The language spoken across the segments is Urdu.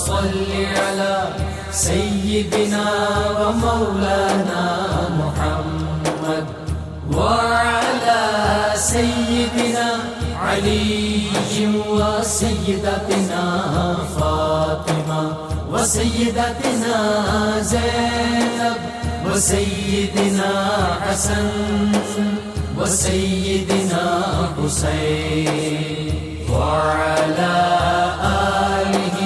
صل على سيدنا ومولانا محمد وعلى سيدنا علي وسيدتنا فاطمة وسيدتنا زينب وسيدنا حسن وسيدنا حسين وعلى آله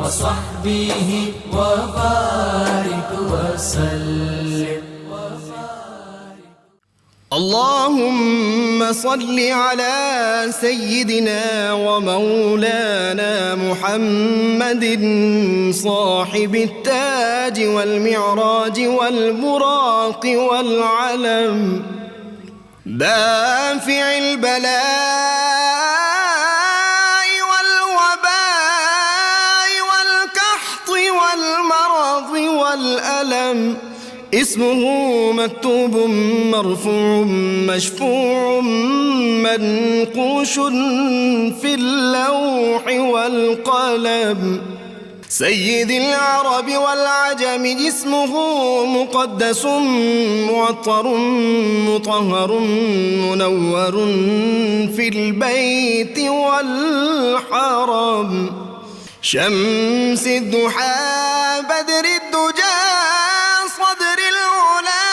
وصحبه وبارك وسلم. اللهم صل على سيدنا ومولانا محمد صاحب التاج والمعراج والبراق والعلم دافع البلاء والوباء والقحط والمرض والألم اسمه مكتوب مرفوع مشفوع منقوش في اللوح والقلم سيد العرب والعجم اسمه مقدس معطر مطهر منور في البيت والحرم شمس الضحى بدر الدجى صدر العلا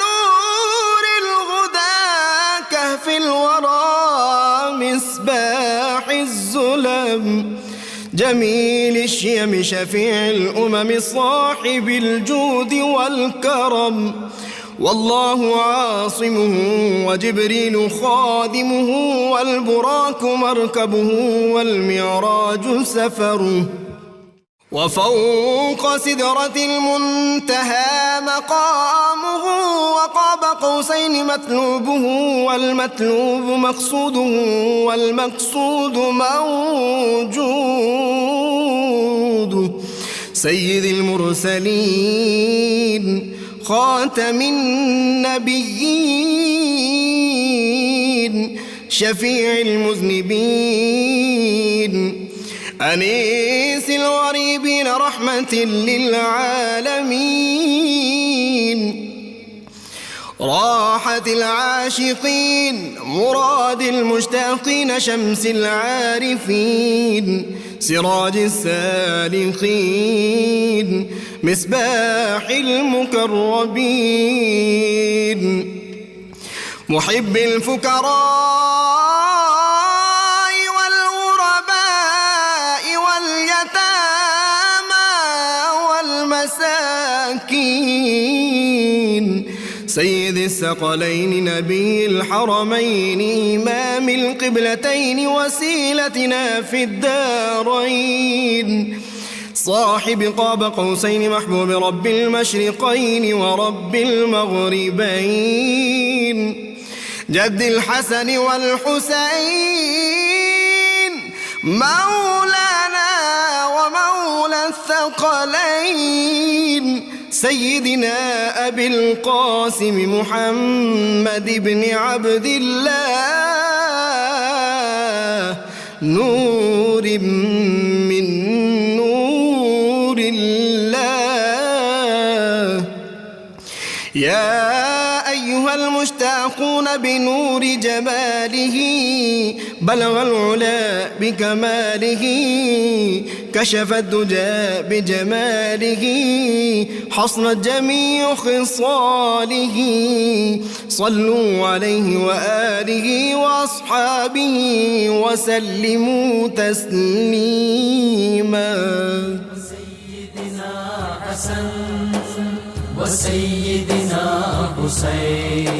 نور الهدى كهف الورى مصباح الظلم جميل الشيم شفيع الأمم صاحب الجود والكرم والله عاصمه وجبريل خادمه والبراك مركبه والمعراج سفره وفوق سدرة المنتهى مقامه وقاب قوسين مطلوبه والمطلوب مقصوده والمقصود موجود سيد المرسلين خاتم النبيين شفيع المذنبين أنيس الغريبين رحمة للعالمين راحة العاشقين مراد المشتاقين شمس العارفين سراج السالخين مصباح المكرمين محب الفكراء والمساكين سيد الثقلين نبي الحرمين إمام القبلتين وسيلتنا في الدارين صاحب قاب قوسين محبوب رب المشرقين ورب المغربين جد الحسن والحسين مولانا ومولى الثقلين سيدنا أبي القاسم محمد بن عبد الله نور من نور الله يا أيها المشتاقون بنور جماله بلغ العلا بكماله كشف الدجى بجماله حصنت جميع خصاله صلوا عليه وآله وأصحابه وسلموا تسليما سيدنا حسن وسيدنا حسين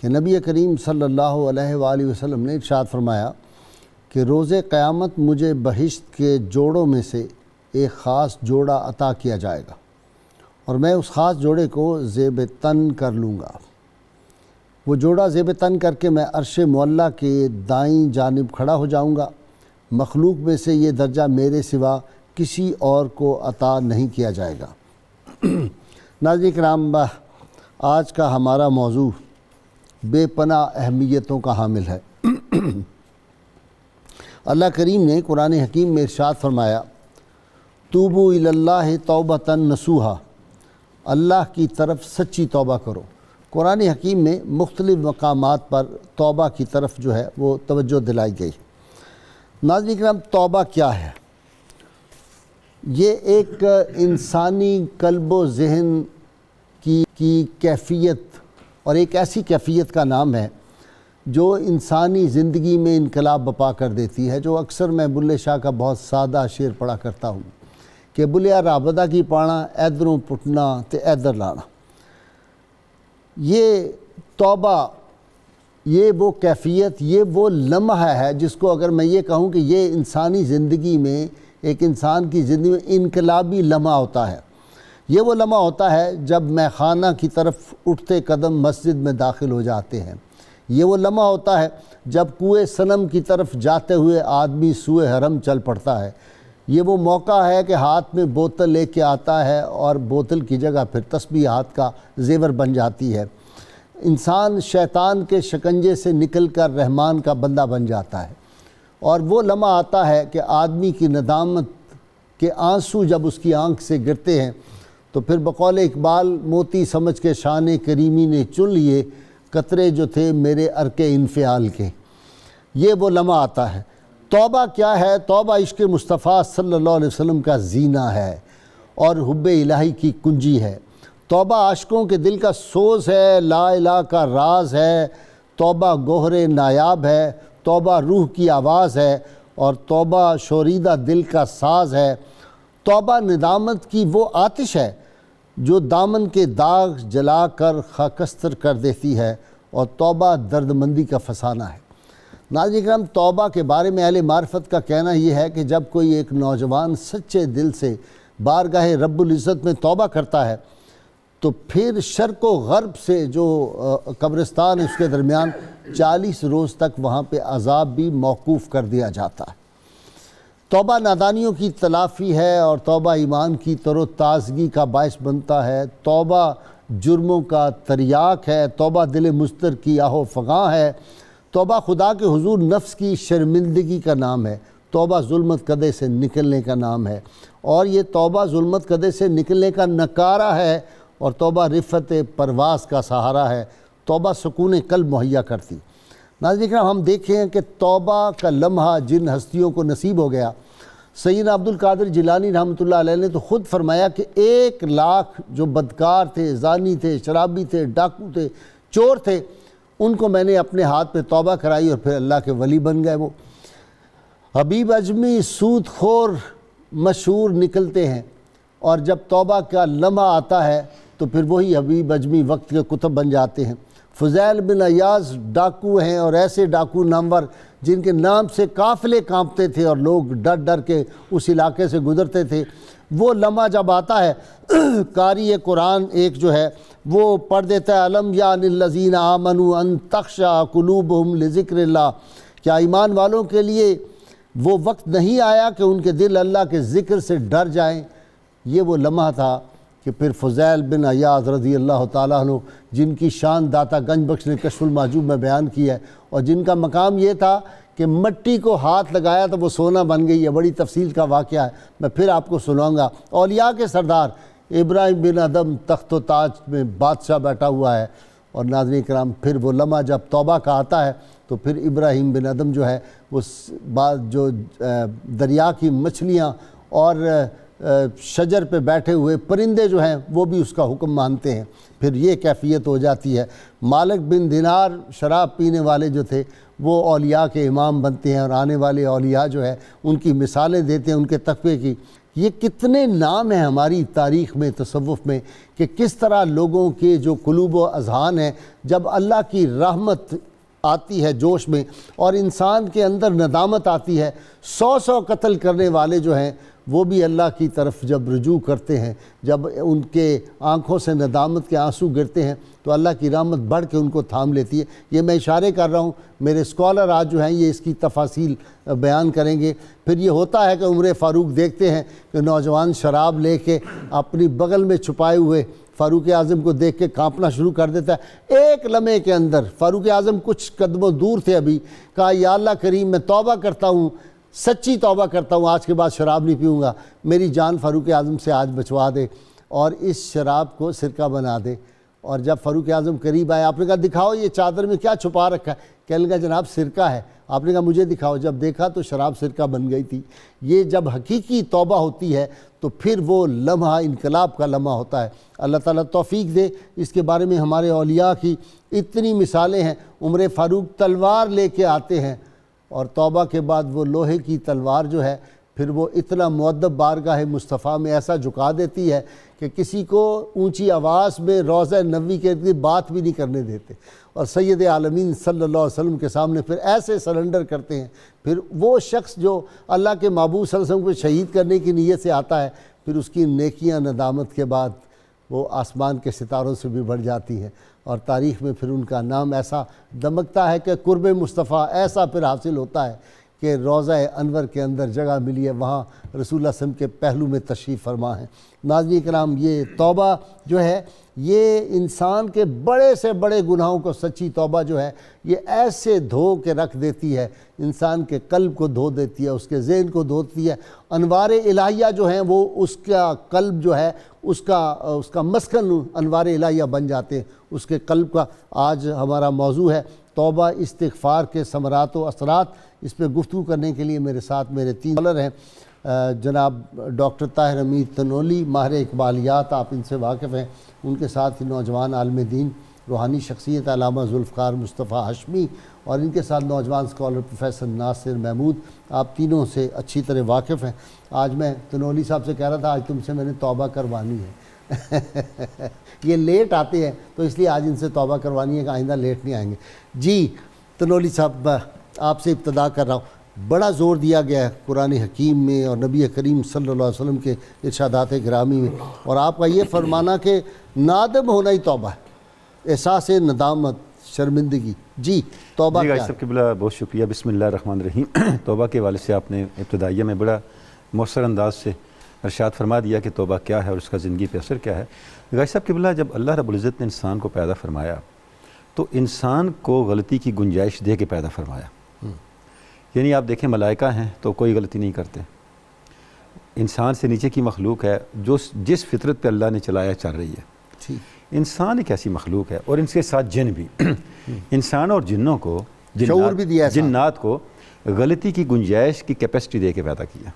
کہ نبی کریم صلی اللہ علیہ وآلہ وسلم نے ارشاد فرمایا کہ روز قیامت مجھے بہشت کے جوڑوں میں سے ایک خاص جوڑا عطا کیا جائے گا اور میں اس خاص جوڑے کو زیب تن کر لوں گا۔ وہ جوڑا زیب تن کر کے میں عرش معلیٰ کے دائیں جانب کھڑا ہو جاؤں گا۔ مخلوق میں سے یہ درجہ میرے سوا کسی اور کو عطا نہیں کیا جائے گا۔ ناظرین کرام، آج کا ہمارا موضوع بے پناہ اہمیتوں کا حامل ہے۔ اللہ کریم نے قرآن حکیم میں ارشاد فرمایا، توبو الی اللہ توبۃ نصوحا، اللہ کی طرف سچی توبہ کرو۔ قرآن حکیم میں مختلف مقامات پر توبہ کی طرف جو ہے وہ توجہ دلائی گئی۔ ناظرین کرام، توبہ کیا ہے؟ یہ ایک انسانی قلب و ذہن کی کیفیت اور ایک ایسی کیفیت کا نام ہے جو انسانی زندگی میں انقلاب بپا کر دیتی ہے، جو اکثر میں بلے شاہ کا بہت سادہ شعر پڑھا کرتا ہوں کہ بلیا رابطہ کی پانا ایدروں پٹنا تے ایدر لانا۔ یہ توبہ، یہ وہ کیفیت، یہ وہ لمحہ ہے جس کو اگر میں یہ کہوں کہ یہ انسانی زندگی میں، ایک انسان کی زندگی میں انقلابی لمحہ ہوتا ہے۔ یہ وہ لمحہ ہوتا ہے جب میخانہ کی طرف اٹھتے قدم مسجد میں داخل ہو جاتے ہیں۔ یہ وہ لمحہ ہوتا ہے جب کوئے صنم کی طرف جاتے ہوئے آدمی سوئے حرم چل پڑتا ہے۔ یہ وہ موقع ہے کہ ہاتھ میں بوتل لے کے آتا ہے اور بوتل کی جگہ پھر تسبیح ہاتھ کا زیور بن جاتی ہے۔ انسان شیطان کے شکنجے سے نکل کر رحمان کا بندہ بن جاتا ہے، اور وہ لمحہ آتا ہے کہ آدمی کی ندامت کے آنسو جب اس کی آنکھ سے گرتے ہیں تو پھر بقول اقبال، موتی سمجھ کے شان کریمی نے چن لیے قطرے جو تھے میرے عرق انفعال کے۔ یہ وہ لمحہ آتا ہے۔ توبہ کیا ہے؟ توبہ عشق مصطفیٰ صلی اللہ علیہ وسلم کا زینہ ہے اور حب الہی کی کنجی ہے۔ توبہ عاشقوں کے دل کا سوز ہے، لا الہ کا راز ہے۔ توبہ گوہر نایاب ہے، توبہ روح کی آواز ہے، اور توبہ شوریدہ دل کا ساز ہے۔ توبہ ندامت کی وہ آتش ہے جو دامن کے داغ جلا کر خاکستر کر دیتی ہے، اور توبہ دردمندی کا فسانہ ہے۔ ناظرین کرام، توبہ کے بارے میں اہل معرفت کا کہنا یہ ہے کہ جب کوئی ایک نوجوان سچے دل سے بارگاہ رب العزت میں توبہ کرتا ہے تو پھر شرق و غرب سے جو قبرستان ہے اس کے درمیان 40 روز تک وہاں پہ عذاب بھی موقوف کر دیا جاتا ہے۔ توبہ نادانیوں کی تلافی ہے، اور توبہ ایمان کی تر و تازگی کا باعث بنتا ہے۔ توبہ جرموں کا تریاک ہے، توبہ دل مضطر کی آہ و فغاں ہے۔ توبہ خدا کے حضور نفس کی شرمندگی کا نام ہے۔ توبہ ظلمت کدے سے نکلنے کا نام ہے، اور یہ توبہ ظلمت کدے سے نکلنے کا نکارہ ہے، اور توبہ رفت پرواز کا سہارا ہے۔ توبہ سکون قلب مہیا کرتی۔ ناظرین کرام، ہم دیکھیں کہ توبہ کا لمحہ جن ہستیوں کو نصیب ہو گیا، سیدنا عبد القادر جیلانی رحمۃ اللہ علیہ نے تو خود فرمایا کہ 1 لاکھ جو بدکار تھے، زانی تھے، شرابی تھے، ڈاکو تھے، چور تھے، ان کو میں نے اپنے ہاتھ پہ توبہ کرائی اور پھر اللہ کے ولی بن گئے۔ وہ حبیب اجمی سود خور مشہور نکلتے ہیں، اور جب توبہ کا لمحہ آتا ہے تو پھر وہی حبیب اجمی وقت کے کتب بن جاتے ہیں۔ فضیل بن ایاز ڈاکو ہیں، اور ایسے ڈاکو نامور جن کے نام سے قافلے کانپتے تھے اور لوگ ڈر ڈر کے اس علاقے سے گزرتے تھے۔ وہ لمحہ جب آتا ہے، قاری قرآن ایک جو ہے وہ پڑھ دیتا ہے، الم یان للذین آمنوا ان تخشع قلوبہم لذکر اللہ، کیا ایمان والوں کے لیے وہ وقت نہیں آیا کہ ان کے دل اللہ کے ذکر سے ڈر جائیں؟ یہ وہ لمحہ تھا کہ پھر فضیل بن ایاز رضی اللہ تعالیٰ عنہ، جن کی شان داتا گنج بخش نے کشف المحجوب میں بیان کی ہے، اور جن کا مقام یہ تھا کہ مٹی کو ہاتھ لگایا تو وہ سونا بن گئی۔ یہ بڑی تفصیل کا واقعہ ہے، میں پھر آپ کو سناؤں گا۔ اولیاء کے سردار ابراہیم بن ادم تخت و تاج میں بادشاہ بیٹھا ہوا ہے، اور ناظرین کرام پھر وہ لمحہ جب توبہ کا آتا ہے تو پھر ابراہیم بن ادم جو ہے وہ جو دریا کی مچھلیاں اور شجر پہ بیٹھے ہوئے پرندے جو ہیں وہ بھی اس کا حکم مانتے ہیں۔ پھر یہ کیفیت ہو جاتی ہے۔ مالک بن دینار شراب پینے والے جو تھے وہ اولیاء کے امام بنتے ہیں، اور آنے والے اولیاء جو ہے ان کی مثالیں دیتے ہیں ان کے تقوی کی یہ کتنے نام ہیں ہماری تاریخ میں، تصوف میں، کہ کس طرح لوگوں کے جو قلوب و اذہان ہیں، جب اللہ کی رحمت آتی ہے جوش میں اور انسان کے اندر ندامت آتی ہے، 100 قتل کرنے والے جو ہیں وہ بھی اللہ کی طرف جب رجوع کرتے ہیں، جب ان کے آنکھوں سے ندامت کے آنسو گرتے ہیں تو اللہ کی رحمت بڑھ کے ان کو تھام لیتی ہے۔ یہ میں اشارے کر رہا ہوں، میرے اسکالر آج جو ہیں یہ اس کی تفاصیل بیان کریں گے۔ پھر یہ ہوتا ہے کہ عمر فاروق دیکھتے ہیں کہ نوجوان شراب لے کے اپنی بغل میں چھپائے ہوئے فاروق اعظم کو دیکھ کے کانپنا شروع کر دیتا ہے۔ ایک لمحے کے اندر فاروق اعظم کچھ قدموں دور تھے، ابھی کہا یا اللہ کریم میں توبہ کرتا ہوں، سچی توبہ کرتا ہوں، آج کے بعد شراب نہیں پیوں گا، میری جان فاروق اعظم سے آج بچوا دے اور اس شراب کو سرکہ بنا دے۔ اور جب فاروق اعظم قریب آئے، آپ نے کہا دکھاؤ یہ چادر میں کیا چھپا رکھا ہے؟ کہنے لگا جناب سرکہ ہے۔ آپ نے کہا مجھے دکھاؤ، جب دیکھا تو شراب سرکہ بن گئی تھی۔ یہ جب حقیقی توبہ ہوتی ہے تو پھر وہ لمحہ انقلاب کا لمحہ ہوتا ہے۔ اللہ تعالیٰ توفیق دے۔ اس کے بارے میں ہمارے اولیاء کی اتنی مثالیں ہیں۔ عمر فاروق تلوار لے کے آتے ہیں اور توبہ کے بعد وہ لوہے کی تلوار جو ہے پھر وہ اتنا مؤدب بارگاہ مصطفیٰ میں ایسا جھکا دیتی ہے کہ کسی کو اونچی آواز میں روضہ نبوی کے ارد بات بھی نہیں کرنے دیتے، اور سید عالمین صلی اللہ علیہ وسلم کے سامنے پھر ایسے سرنڈر کرتے ہیں۔ پھر وہ شخص جو اللہ کے محبوب صلی اللہ علیہ وسلم کو شہید کرنے کی نیت سے آتا ہے، پھر اس کی نیکیاں ندامت کے بعد وہ آسمان کے ستاروں سے بھی بڑھ جاتی ہیں، اور تاریخ میں پھر ان کا نام ایسا دمکتا ہے کہ قرب مصطفیٰ ایسا پھر حاصل ہوتا ہے کہ روضہ انور کے اندر جگہ ملی ہے، وہاں رسول اللہ صلی اللہ علیہ وسلم کے پہلو میں تشریف فرما ہے۔ ناظرین کرام، یہ توبہ جو ہے یہ انسان کے بڑے سے بڑے گناہوں کو، سچی توبہ جو ہے یہ ایسے دھو کے رکھ دیتی ہے، انسان کے قلب کو دھو دیتی ہے، اس کے ذہن کو دھوتی ہے۔ انوار الہیہ جو ہیں وہ اس کا قلب جو ہے اس کا مسکن انوار الہیہ بن جاتے ہیں اس کے قلب کا۔ آج ہمارا موضوع ہے توبہ استغفار کے ثمرات و اثرات۔ اس پہ گفتگو کرنے کے لیے میرے ساتھ میرے 3 اسکالر ہیں، جناب ڈاکٹر طاہر امیر تنولی، ماہر اقبالیات، آپ ان سے واقف ہیں، ان کے ساتھ نوجوان عالم دین روحانی شخصیت علامہ ذوالفقار مصطفیٰ ہاشمی، اور ان کے ساتھ نوجوان اسکالر پروفیسر ناصر محمود، آپ تینوں سے اچھی طرح واقف ہیں۔ آج میں تنولی صاحب سے کہہ رہا تھا آج تم سے میں نے توبہ کروانی ہے یہ لیٹ آتے ہیں تو اس لیے آج ان سے توبہ کروانی ہے کہ آئندہ لیٹ نہیں آئیں گے۔ جی تنولی صاحب، آپ سے ابتدا کر رہا ہوں۔ بڑا زور دیا گیا ہے قرآن حکیم میں اور نبی کریم صلی اللہ علیہ وسلم کے ارشادات گرامی میں، اور آپ کا یہ فرمانا کہ نادم ہونا ہی توبہ ہے، احساس ندامت، شرمندگی۔ جی توبہ کیا ہے؟ صاحب قبلہ بہت شکریہ۔ بسم اللہ الرحمن الرحیم۔ توبہ کے حوالے سے آپ نے ابتدائیہ میں بڑا مؤثر انداز سے ارشاد فرما دیا کہ توبہ کیا ہے اور اس کا زندگی پہ اثر کیا ہے۔ غازی صاحب قبلہ، جب اللہ رب العزت نے انسان کو پیدا فرمایا تو انسان کو غلطی کی گنجائش دے کے پیدا فرمایا۔ یعنی آپ دیکھیں ملائکہ ہیں تو کوئی غلطی نہیں کرتے، انسان سے نیچے کی مخلوق ہے جو جس فطرت پہ اللہ نے چلایا چل رہی ہے۔ انسان ایک ایسی مخلوق ہے، اور ان کے ساتھ جن بھی انسان اور جنوں کو شعور بھی دیا ہے، جنات کو غلطی کی گنجائش کی کیپیسٹی دے کے پیدا کیا۔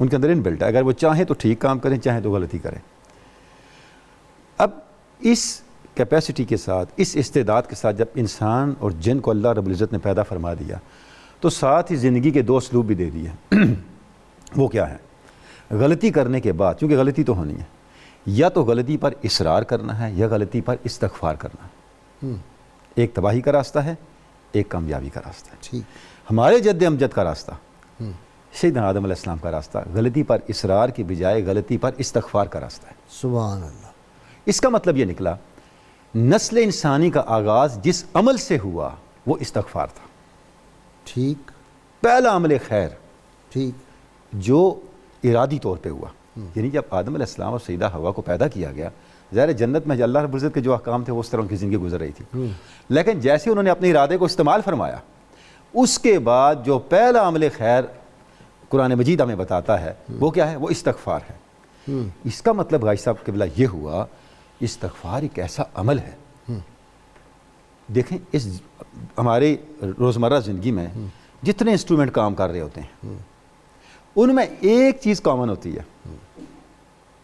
ان کے اندر ان بلٹ ہے، اگر وہ چاہیں تو ٹھیک کام کریں، چاہیں تو غلطی کریں۔ اب اس کیپیسٹی کے ساتھ، اس استعداد کے ساتھ جب انسان اور جن کو اللہ رب العزت نے پیدا فرما دیا تو ساتھ ہی زندگی کے 2 اسلوب بھی دے دیے۔ وہ کیا ہے؟ غلطی کرنے کے بعد، کیونکہ غلطی تو ہونی ہے، یا تو غلطی پر اصرار کرنا ہے یا غلطی پر استغفار کرنا ہے۔ ایک تباہی کا راستہ ہے، ایک کامیابی کا راستہ ہے۔ ہمارے جد امجد کا راستہ، سیدنا آدم علیہ السلام کا راستہ، غلطی پر اصرار کی بجائے غلطی پر استغفار کا راستہ ہے۔ سبحان اللہ۔ اس کا مطلب یہ نکلا نسل انسانی کا آغاز جس عمل سے ہوا وہ استغفار تھا۔ ٹھیک، پہلا عمل خیر ٹھیک، جو ارادی طور پہ ہوا۔ یعنی جب آدم علیہ السلام اور سیدہ حوا کو پیدا کیا گیا، ظاہر جنت میں اللہ رب العزت کے جو احکام تھے وہ اس طرح ان کی زندگی گزر رہی تھی، لیکن جیسے انہوں نے اپنے ارادے کو استعمال فرمایا، اس کے بعد جو پہلا عمل خیر قرآن مجید ہمیں بتاتا ہے وہ کیا ہے؟ وہ استغفار ہے۔ اس کا مطلب غازی صاحب قبلہ یہ ہوا استغفار ایک ایسا عمل ہے۔ دیکھیں اس ہمارے روزمرہ زندگی میں جتنے انسٹرومنٹ کام کر رہے ہوتے ہیں ان میں ایک چیز کامن ہوتی ہے،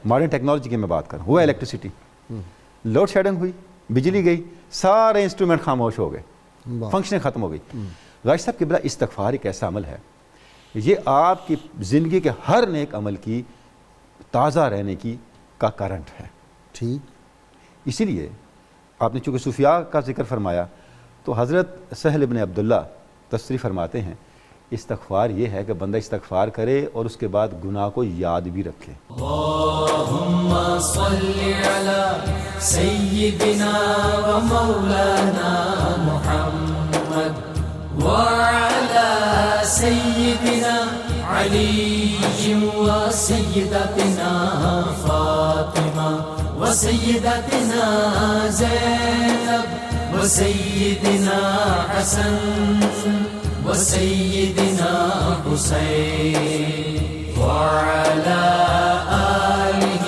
ماڈرن ٹیکنالوجی کی میں بات کروں، وہ الیکٹریسٹی۔ لوڈ شیڈنگ ہوئی، بجلی گئی، سارے انسٹرومنٹ خاموش ہو گئے، فنکشننگ ختم ہو گئی۔ غازی صاحب قبلہ استغفار ایک ایسا عمل ہے، یہ آپ کی زندگی کے ہر نیک عمل کی تازہ رہنے کی کا کرنٹ ہے. ٹھیک. اسی لیے آپ نے چونکہ صوفیاء کا ذکر فرمایا تو حضرت سہل بن عبداللہ تصریح فرماتے ہیں استغفار یہ ہے کہ بندہ استغفار کرے اور اس کے بعد گناہ کو یاد بھی رکھے. اللہم صلی علی سیدنا و مولانا محمد وعلی سیدنا علی و سیدتنا فاطمہ و سیدتنا زینب و سیدنا حسن وسيدنا حسين وعلى آله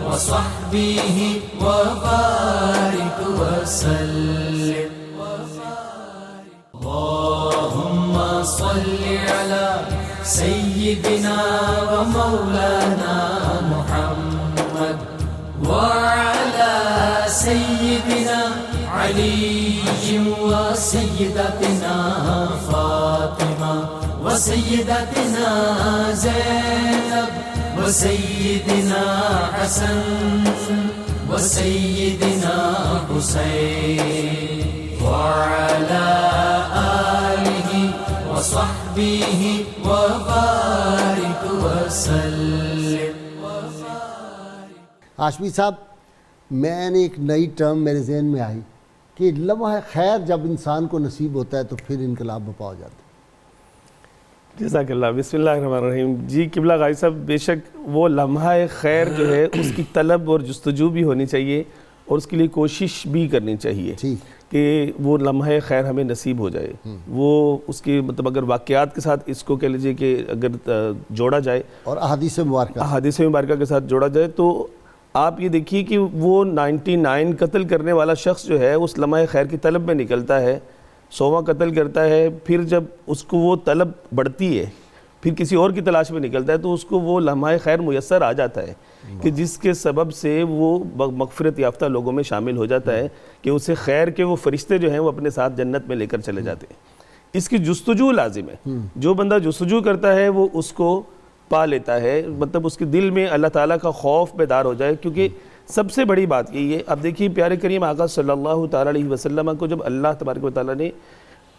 وصحبه وبارك وسلم. اللهم صل على سيدنا ومولانا محمد وعلى سيدنا علی و سیدتنا فاطمہ و سیدتنا زینب و سیدنا حسن و سیدنا حسین وعلی آلہ و صحبہ و بارک وسلم. ہاشمی صاحب، میں نے ایک نئی ٹرم میرے ذہن میں آئی کہ لمحہ خیر جب انسان کو نصیب ہوتا ہے تو پھر انقلاب بپا ہو جاتا ہے. جزاک اللہ. بسم اللہ الرحمن الرحیم. جی قبلہ غازی صاحب، بے شک وہ لمحہ خیر جو ہے اس کی طلب اور جستجو بھی ہونی چاہیے اور اس کے لیے کوشش بھی کرنی چاہیے کہ وہ لمحہ خیر ہمیں نصیب ہو جائے. وہ اس کے مطلب اگر واقعات کے ساتھ اس کو کہہ لیجئے کہ اگر جوڑا جائے اور احادیث مبارکہ کے ساتھ جوڑا جائے تو آپ یہ دیکھیے کہ وہ 99 قتل کرنے والا شخص جو ہے اس لمحہ خیر کی طلب میں نکلتا ہے، 100واں قتل کرتا ہے، پھر جب اس کو وہ طلب بڑھتی ہے پھر کسی اور کی تلاش میں نکلتا ہے تو اس کو وہ لمحہ خیر میسر آ جاتا ہے کہ جس کے سبب سے وہ مغفرت یافتہ لوگوں میں شامل ہو جاتا ہے کہ اسے خیر کے وہ فرشتے جو ہیں وہ اپنے ساتھ جنت میں لے کر چلے جاتے ہیں. اس کی جستجو لازم ہے. جو بندہ جستجو کرتا ہے وہ اس کو پا لیتا ہے، مطلب اس کے دل میں اللہ تعالیٰ کا خوف بیدار ہو جائے. کیونکہ سب سے بڑی بات یہی ہے، اب دیکھیے پیارے کریم آقا صلی اللہ تعالیٰ علیہ وسلم کو جب اللہ تبارک و تعالیٰ نے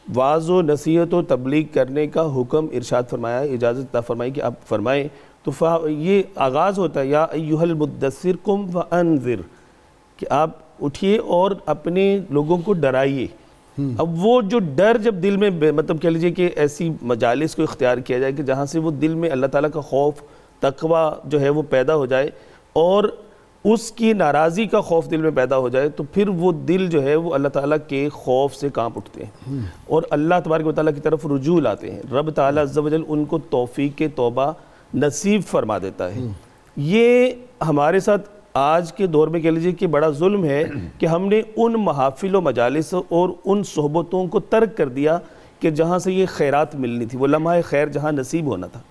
واعظ و نصیحت و تبلیغ کرنے کا حکم ارشاد فرمایا، اجازت عطا فرمائی کہ آپ فرمائیں، تو یہ آغاز ہوتا ہے یا ایھا المدثر قم فانذر، کہ آپ اٹھیے اور اپنے لوگوں کو ڈرائیے. اب وہ جو ڈر جب دل میں مطلب کہہ لیجئے کہ ایسی مجالس کو اختیار کیا جائے کہ جہاں سے وہ دل میں اللہ تعالیٰ کا خوف تقوی جو ہے وہ پیدا ہو جائے اور اس کی ناراضی کا خوف دل میں پیدا ہو جائے، تو پھر وہ دل جو ہے وہ اللہ تعالیٰ کے خوف سے کانپ اٹھتے ہیں اور اللہ تبارک و تعالیٰ کی طرف رجوع لاتے ہیں. رب تعالیٰ عز و جل ان کو توفیق توبہ نصیب فرما دیتا ہے. یہ ہمارے ساتھ آج کے دور میں کہہ لیجیے کہ بڑا ظلم ہے کہ ہم نے ان محافل و مجالس اور ان صحبتوں کو ترک کر دیا کہ جہاں سے یہ خیرات ملنی تھی، وہ لمحہ خیر جہاں نصیب ہونا تھا.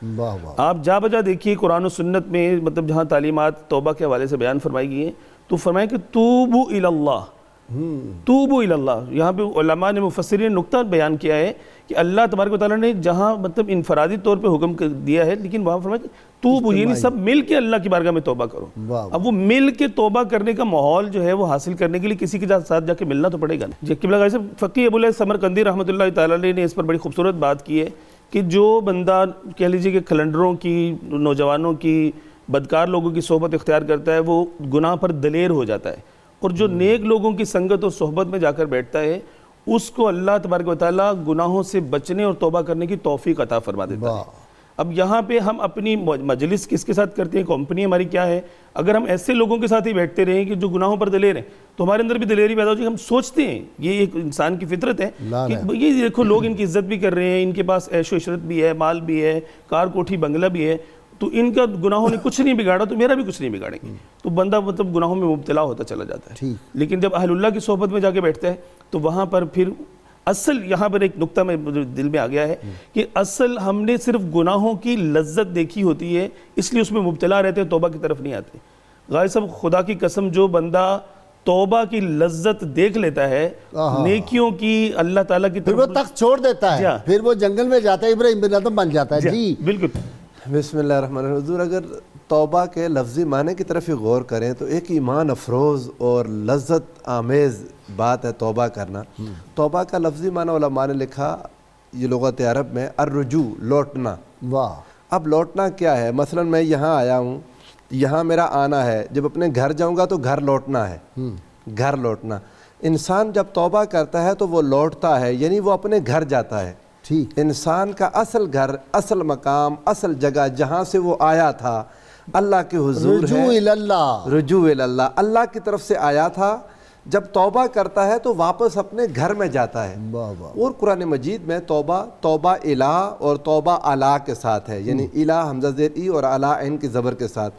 آپ جا بجا دیکھیے قرآن و سنت میں مطلب جہاں تعلیمات توبہ کے حوالے سے بیان فرمائی گئی ہیں تو فرمایا کہ توبوا الی اللہ، توبوا الی اللہ. یہاں پہ علماء نے مفسرین نے نقطہ بیان کیا ہے کہ اللہ تبارک و تعالیٰ نے جہاں مطلب انفرادی طور پہ حکم دیا ہے لیکن وہاں فرمایا کہ توبوا، یعنی سب مل کے اللہ کی بارگاہ میں توبہ کرو. اب وہ مل کے توبہ کرنے کا ماحول جو ہے وہ حاصل کرنے کے لیے کسی کے ساتھ جا کے ملنا تو پڑے گا نا. جی قبلہ غازی صاحب، فقیہ ابو الحسن سمرقندی رحمۃ اللہ تعالیٰ نے اس پر بڑی خوبصورت بات کی ہے کہ جو بندہ کہہ لیجیے کہ کھلنڈروں کی، نوجوانوں کی، بدکار لوگوں کی صحبت اختیار کرتا ہے وہ گناہ پر دلیر ہو جاتا ہے، اور جو نیک لوگوں کی سنگت اور صحبت میں جا کر بیٹھتا ہے اس کو اللہ تبارک و تعالیٰ گناہوں سے بچنے اور توبہ کرنے کی توفیق عطا فرما دیتا ہے. اب یہاں پہ ہم اپنی مجلس کس کے ساتھ کرتے ہیں، کمپنی ہماری کیا ہے؟ اگر ہم ایسے لوگوں کے ساتھ ہی بیٹھتے رہیں کہ جو گناہوں پر دلیر ہیں تو ہمارے اندر بھی دلیری پیدا ہو جائے. ہم سوچتے ہیں، یہ ایک انسان کی فطرت ہے کہ یہ دیکھو لوگ ان کی عزت بھی کر رہے ہیں، ان کے پاس عیش و عشرت بھی ہے، مال بھی ہے، کار کوٹھی بنگلہ بھی ہے، تو ان کا گناہوں نے کچھ نہیں بگاڑا تو میرا بھی کچھ نہیں بگاڑیں گے. تو بندہ مطلب گناہوں میں مبتلا ہوتا چلا جاتا ہے. لیکن جب اہل اللہ کی صحبت میں جا کے بیٹھتا ہے تو وہاں پر پھر اصل یہاں پر ایک نقطہ میں دل میں آ گیا ہے کہ اصل ہم نے صرف گناہوں کی لذت دیکھی ہوتی ہے، اس لیے اس میں مبتلا رہتے ہیں، توبہ کی طرف نہیں آتے. غازی صاحب خدا کی قسم، جو بندہ توبہ کی لذت دیکھ لیتا ہے، نیکیوں کی، اللہ تعالیٰ کی طرف، پھر وہ تخت چھوڑ دیتا ہے، پھر وہ جنگل میں جاتا ہے، ابراہیم بن آدم بن جاتا ہے. جی بالکل. بسم اللہ الرحمن الرحیم. حضور اگر توبہ کے لفظی معنی کی طرف ہی غور کریں تو ایک ایمان افروز اور لذت آمیز بات ہے توبہ کرنا. توبہ کا لفظی معنی علماء نے لکھا یہ لغت عرب میں الرجوع، لوٹنا. واہ. اب لوٹنا کیا ہے؟ مثلا میں یہاں آیا ہوں، یہاں میرا آنا ہے، جب اپنے گھر جاؤں گا تو گھر لوٹنا ہے. گھر لوٹنا. انسان جب توبہ کرتا ہے تو وہ لوٹتا ہے، یعنی وہ اپنے گھر جاتا ہے. ٹھیک. انسان کا اصل گھر، اصل مقام، اصل جگہ جہاں سے وہ آیا تھا اللہ کے حضور ہے. رجوع اللہ. رجوع اللہ، اللہ کی طرف سے آیا تھا. جب توبہ کرتا ہے تو واپس اپنے گھر میں جاتا ہے. اور قرآن مجید میں توبہ الہ اور توبہ علی کے ساتھ ہے، یعنی الہ حمزہ زیر ای اور علی عین کی زبر کے ساتھ.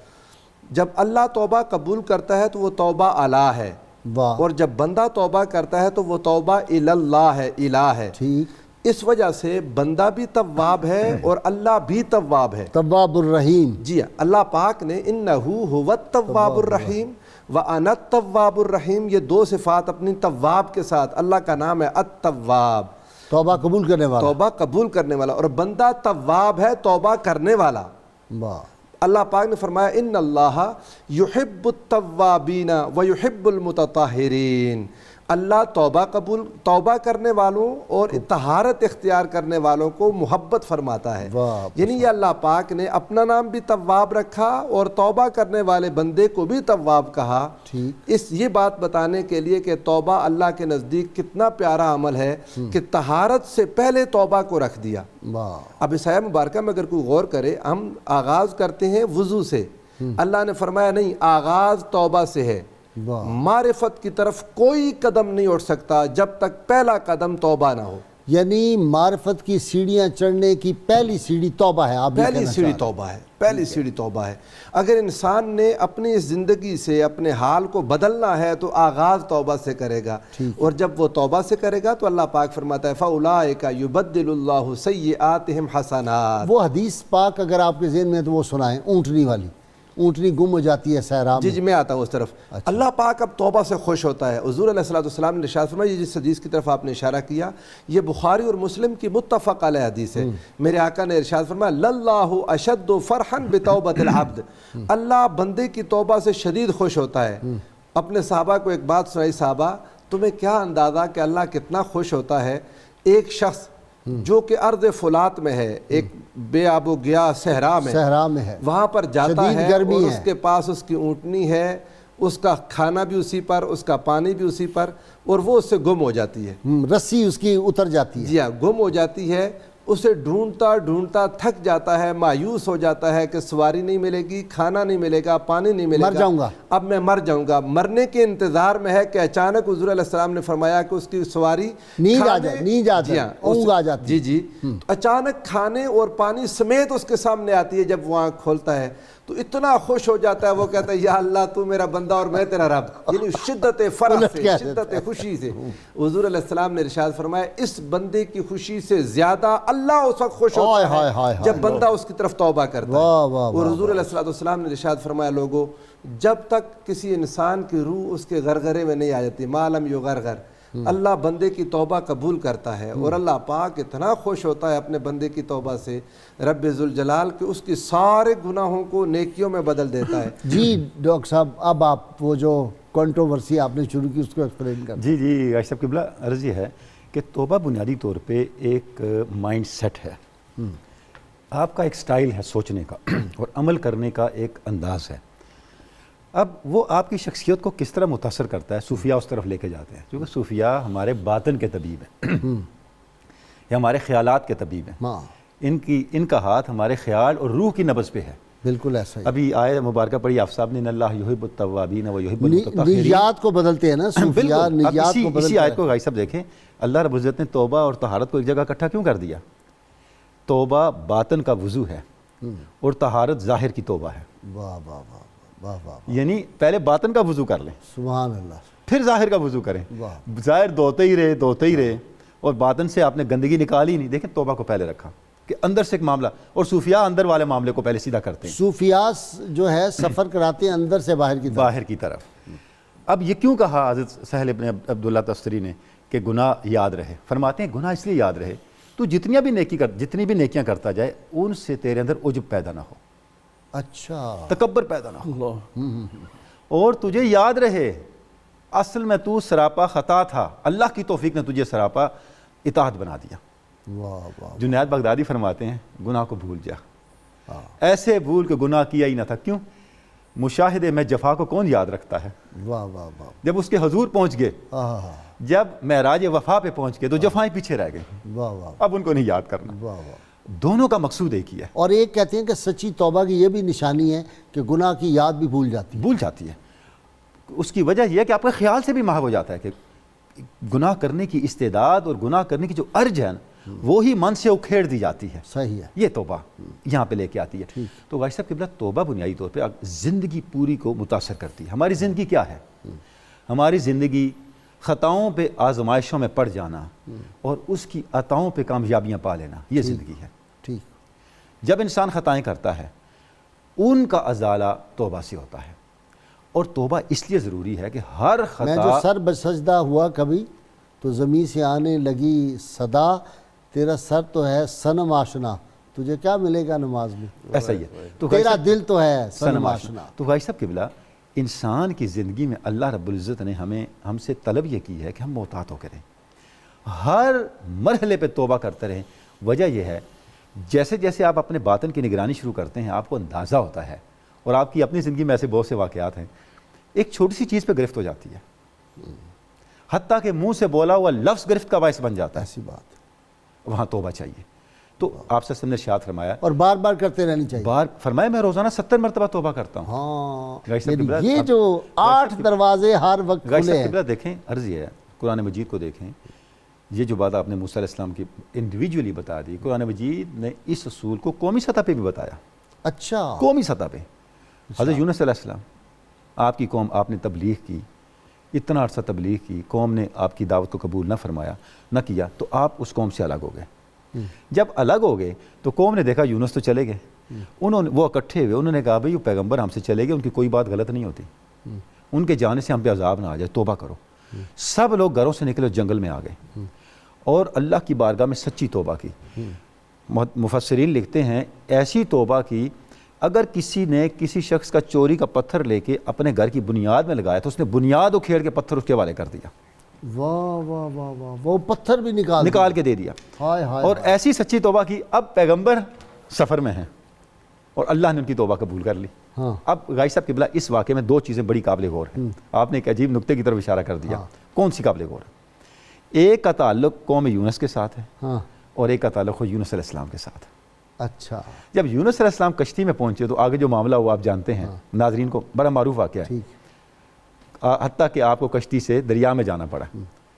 جب اللہ توبہ قبول کرتا ہے تو وہ توبہ علی ہے، اور جب بندہ توبہ کرتا ہے تو وہ توبہ اللہ ہے، الہ ہے. ٹھیک. اس وجہ سے بندہ بھی تواب ہے اور اللہ بھی تواب ہے. تواب الرحیم. جی اللہ پاک نے انہو هو التواب الرحیم وَأَنَا التَّوَّابُ الرَّحِيمُ، یہ دو صفات اپنی تواب کے ساتھ. اللہ کا نام ہے التواب، توبہ قبول کرنے والا. توبہ قبول کرنے والا، اور بندہ تواب ہے، توبہ کرنے والا. واہ. اللہ پاک نے فرمایا ان اللہ یحب التوابین ویحب المتطہرین. اللہ توبہ کرنے والوں اور طہارت اختیار کرنے والوں کو محبت فرماتا ہے. یعنی یہ اللہ پاک نے اپنا نام بھی تواب رکھا اور توبہ کرنے والے بندے کو بھی تواب کہا. یہ بات بتانے کے لیے کہ توبہ اللہ کے نزدیک کتنا پیارا عمل ہے کہ طہارت سے پہلے توبہ کو رکھ دیا. اب اس آیت مبارکہ میں اگر کوئی غور کرے، ہم آغاز کرتے ہیں وضو سے. اللہ نے فرمایا نہیں، آغاز توبہ سے ہے. معرفت کی طرف کوئی قدم نہیں اٹھ سکتا جب تک پہلا قدم توبہ نہ ہو. یعنی معرفت کی سیڑھیاں چڑھنے کی پہلی سیڑھی توبہ ہے. پہلی سیڑھی توبہ ہے، پہلی سیڑھی توبہ ہے. اگر انسان نے اپنی اس زندگی سے اپنے حال کو بدلنا ہے تو آغاز توبہ سے کرے گا، اور جب وہ توبہ سے کرے گا تو اللہ پاک فرماتا ہے فَأُولَٰئِكَ يُبَدِّلُ اللَّهُ سَيِّئَاتِهِمْ حَسَنَاتٍ. وہ حدیث پاک اگر آپ کے ذہن میں تو وہ سنائیں، اونٹنی والی. اونٹنی گم ہو جاتی ہے صحرا میں. جی میں آتا ہوں اس طرف. اللہ پاک اب توبہ سے خوش ہوتا ہے. حضور علیہ السلام نے ارشاد فرمایا، یہ جس حدیث کی طرف آپ نے اشارہ کیا یہ بخاری اور مسلم کی متفق علیہ حدیث ہے. میرے آقا نے ارشاد فرمایا لَلَّهُ أَشَدُّ فَرْحًا بِتَوْبَةِ الْعَبْدِ. اللہ بندے کی توبہ سے شدید خوش ہوتا ہے. اپنے صحابہ کو ایک بات سنائی، صحابہ تمہیں کیا اندازہ کہ اللہ کتنا خوش ہوتا ہے؟ ایک شخص جو کہ ارض فلات میں ہے، ایک بے آب و گیا صحرا میں ہے، وہاں پر جاتا ہے اور اس کے پاس اس کی اونٹنی ہے، اس کا کھانا بھی اسی پر، اس کا پانی بھی اسی پر، اور وہ اس سے گم ہو جاتی ہے. رسی اس کی اتر جاتی ہے. جی ہاں، گم ہو جاتی ہے. اسے ڈھونڈتا تھک جاتا ہے، مایوس ہو جاتا ہے کہ سواری نہیں ملے گی، کھانا نہیں ملے گا، پانی نہیں ملے گا، مر جاؤں گا، اب میں مر جاؤں گا. مرنے کے انتظار میں ہے کہ اچانک حضور علیہ السلام نے فرمایا کہ اس کی سواری نیند آ جاتی. جی اچانک کھانے اور پانی سمیت اس کے سامنے آتی ہے. جب وہ آنکھ کھولتا ہے تو اتنا خوش ہو جاتا ہے، وہ کہتا ہے یا اللہ تو میرا بندہ اور میں تیرا رب. یعنی شدت فرح سے، شدت خوشی سے. حضور علیہ السلام نے ارشاد فرمایا اس بندے کی خوشی سے زیادہ اللہ اس وقت خوش ہوتا ہے جب بندہ اس کی طرف توبہ کرتا ہے. اور حضور علیہ السلام نے ارشاد فرمایا لوگوں، جب تک کسی انسان کی روح اس کے غرغرے میں نہیں آ جاتی، ما لم یغرغر، اللہ بندے کی توبہ قبول کرتا ہے. اور اللہ پاک اتنا خوش ہوتا ہے اپنے بندے کی توبہ سے رب ذوالجلال کہ اس کی سارے گناہوں کو نیکیوں میں بدل دیتا ہے. جی ڈاکٹر صاحب، اب آپ وہ جو کنٹروورسی آپ نے شروع کی اس کو ایکسپلین کر. جی عائشہ صاحب قبلہ، عرض یہ ہے کہ توبہ بنیادی طور پہ ایک مائنڈ سیٹ ہے. آپ کا ایک سٹائل ہے سوچنے کا اور عمل کرنے کا ایک انداز ہے. اب وہ آپ کی شخصیت کو کس طرح متاثر کرتا ہے، صوفیاء اس طرف لے کے جاتے ہیں، کیونکہ صوفیاء ہمارے باطن کے طبیب ہیں یا ہمارے خیالات کے طبیب ہیں. ان کا ہاتھ ہمارے خیال اور روح کی نبض پہ ہے. بالکل ایسا ہی. ابھی آیت مبارکہ پڑھی آپ صاحب نے، ان اللہ یحب التوابین و یحب المتطہرین. نیات کو بدلتے ہیں نا صوفیاء، نیات کو بدلتے ہیں. اسی آیت کو بھائی صاحب دیکھیں، اللہ رب العزت نے توبہ اور طہارت کو ایک جگہ اکٹھا کیوں کر دیا؟ توبہ باطن کا وضو ہے اور طہارت ظاہر کی توبہ ہے. واہ واہ واہ واہ واہ. یعنی پہلے باطن کا وضو کر لیں، سبحان اللہ، پھر ظاہر کا وضو کریں. ظاہر دھوتے ہی رہے اور باطن سے آپ نے گندگی نکالی نہیں. دیکھیں توبہ کو پہلے رکھا کہ اندر سے ایک معاملہ، اور صوفیاء اندر والے معاملے کو پہلے سیدھا کرتے ہیں. صوفیاء جو ہے سفر کراتے ہیں اندر سے باہر کی طرف. اب یہ کیوں کہا حضرت سہل ابن عبداللہ تستری نے کہ گناہ یاد رہے؟ فرماتے ہیں گناہ اس لیے یاد رہے تو جتنی بھی نیکیاں کرتا جائے ان سے تیرے اندر عجب پیدا نہ ہو. اچھا تکبر پیدا نہ ہو، اللہ اور تجھے یاد رہے اصل میں تو سراپا خطا تھا، اللہ کی توفیق نے تجھے سراپا اطاعت بنا دیا۔ واہ واہ جنید بغدادی فرماتے ہیں گناہ کو بھول جا، ایسے بھول کہ گناہ کیا ہی نہ تھا۔ کیوں؟ مشاہدے میں جفا کو کون یاد رکھتا ہے؟ واہ واہ واہ جب اس کے حضور پہنچ گئے، جب معراج وفا پہ پہنچ گئے تو جفائیں پیچھے رہ گئی، واہ واہ اب ان کو نہیں یاد کرنا۔ واہ واہ۔ دونوں کا مقصود ایک ہی ہے، اور ایک کہتے ہیں کہ سچی توبہ کی یہ بھی نشانی ہے کہ گناہ کی یاد بھی بھول جاتی ہے۔ بھول جاتی ہے۔ اس کی وجہ یہ ہے کہ آپ کے خیال سے بھی محو ہو جاتا ہے کہ گناہ کرنے کی استعداد اور گناہ کرنے کی جو ارج ہے وہی من سے اکھیڑ دی جاتی ہے۔ صحیح ہے۔ یہ توبہ یہاں پہ لے کے آتی ہے۔ تو غازی صاحب قبلہ توبہ بنیادی طور پہ زندگی پوری کو متاثر کرتی ہے۔ ہماری زندگی کیا ہے؟ ہماری زندگی خطاؤں پہ آزمائشوں میں پڑ جانا اور اس کی عطاؤں پہ کامیابیاں پا لینا، یہ زندگی ہے۔ ٹھیک۔ جب انسان خطائیں کرتا ہے ان کا ازالہ توبہ سے ہوتا ہے، اور توبہ اس لیے ضروری ہے کہ ہر میں جو خطا سر بسجدہ ہوا کبھی تو زمین سے آنے لگی صدا، تیرا سر تو ہے صنم آشنا، تجھے کیا ملے گا نماز میں؟ ایسا ہی ہے۔ تو تیرا دل تو ہے صنم آشنا۔ تو غازی صاحب قبلہ انسان کی زندگی میں اللہ رب العزت نے ہم سے طلب یہ کی ہے کہ ہم محتاط ہو کریں، ہر مرحلے پہ توبہ کرتے رہیں۔ وجہ یہ ہے جیسے جیسے آپ اپنے باطن کی نگرانی شروع کرتے ہیں آپ کو اندازہ ہوتا ہے، اور آپ کی اپنی زندگی میں ایسے بہت سے واقعات ہیں، ایک چھوٹی سی چیز پہ گرفت ہو جاتی ہے، حتیٰ کہ منہ سے بولا ہوا لفظ گرفت کا باعث بن جاتا ہے۔ ایسی بات وہاں توبہ چاہیے۔ تو آپ سے نے ارشاد فرمایا، اور بار بار کرتے رہنی چاہیے۔ بار فرمایا میں روزانہ 70 مرتبہ توبہ کرتا ہوں۔ ہاں، غازی صاحب قبلہ، یعنی یہ اب جو 8 دروازے ہر وقت غازی کھلے صاحب ہیں۔ قبلہ دیکھیں، عرض یہ ہے قرآن مجید کو دیکھیں، یہ جو بات آپ نے موسیٰ علیہ السلام کی انڈیویجولی بتا دی، قرآن مجید نے اس اصول کو قومی سطح پہ بھی بتایا، اچھا قومی سطح پہ۔ حضرت یونس علیہ السلام، آپ کی قوم، آپ نے تبلیغ کی، اتنا عرصہ تبلیغ کی، قوم نے آپ کی دعوت کو قبول نہ فرمایا، نہ کیا، تو آپ اس قوم سے الگ ہو گئے۔ جب الگ ہو گئے تو قوم نے دیکھا یونس تو چلے گئے، وہ اکٹھے ہوئے، انہوں نے کہا بھئی وہ پیغمبر ہم سے چلے گئے، ان کی کوئی بات غلط نہیں ہوتی، ان کے جانے سے ہم پہ عذاب نہ آ جائے، توبہ کرو۔ سب لوگ گھروں سے نکلے، جنگل میں آ گئے اور اللہ کی بارگاہ میں سچی توبہ کی۔ مفسرین لکھتے ہیں ایسی توبہ کی اگر کسی نے کسی شخص کا چوری کا پتھر لے کے اپنے گھر کی بنیاد میں لگایا تو اس نے بنیاد اکھیڑ کے پتھر اس کے حوالے کر دیا، واہ واہ واہ واہ، وہ پتھر بھی نکال کے دے دیا۔ ہائے ہائے۔ اور ایسی سچی توبہ کی، اب پیغمبر سفر میں ہیں اور اللہ نے ان کی توبہ قبول کر لی۔ ہاں۔ اب غازی صاحب قبلہ اس واقعے میں دو چیزیں بڑی قابل غور ہیں، آپ نے ایک عجیب نقطے کی طرف اشارہ کر دیا۔ کون سی قابل غور ہے؟ ایک کا تعلق قوم یونس کے ساتھ ہے، ہاں، اور ایک کا تعلق یونس علیہ السلام کے ساتھ ہے۔ اچھا جب یونس علیہ السلام کشتی میں پہنچے تو آگے جو معاملہ ہوا آپ جانتے ہیں، ناظرین کو بڑا معروف واقعہ ہے، ٹھیک۔ حتیٰ کہ آپ کو کشتی سے دریا میں جانا پڑا،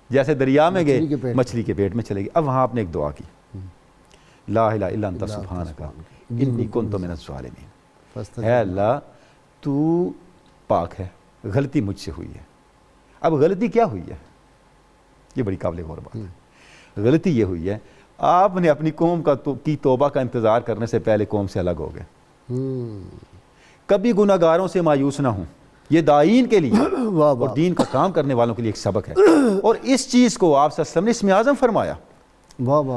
جیسے دریا میں گئے مچھلی کے پیٹ میں چلے گئے۔ اب وہاں آپ نے ایک دعا کی، لا الہ الا انت سبحانک انی کنت من الظالمین، اے اللہ تو پاک ہے، غلطی مجھ سے ہوئی ہے۔ اب غلطی کیا ہوئی ہے؟ یہ بڑی قابل غور بات ہے۔ غلطی یہ ہوئی ہے آپ نے اپنی قوم کی توبہ کا انتظار کرنے سے پہلے قوم سے الگ ہو گئے۔ کبھی گناہگاروں سے مایوس نہ ہوں، یہ داعین کے لیے اور دین کا کام کرنے والوں کے لیے ایک سبق ہے، اور اس چیز کو آپ صلی اللہ علیہ وسلم نے اسم اعظم فرمایا،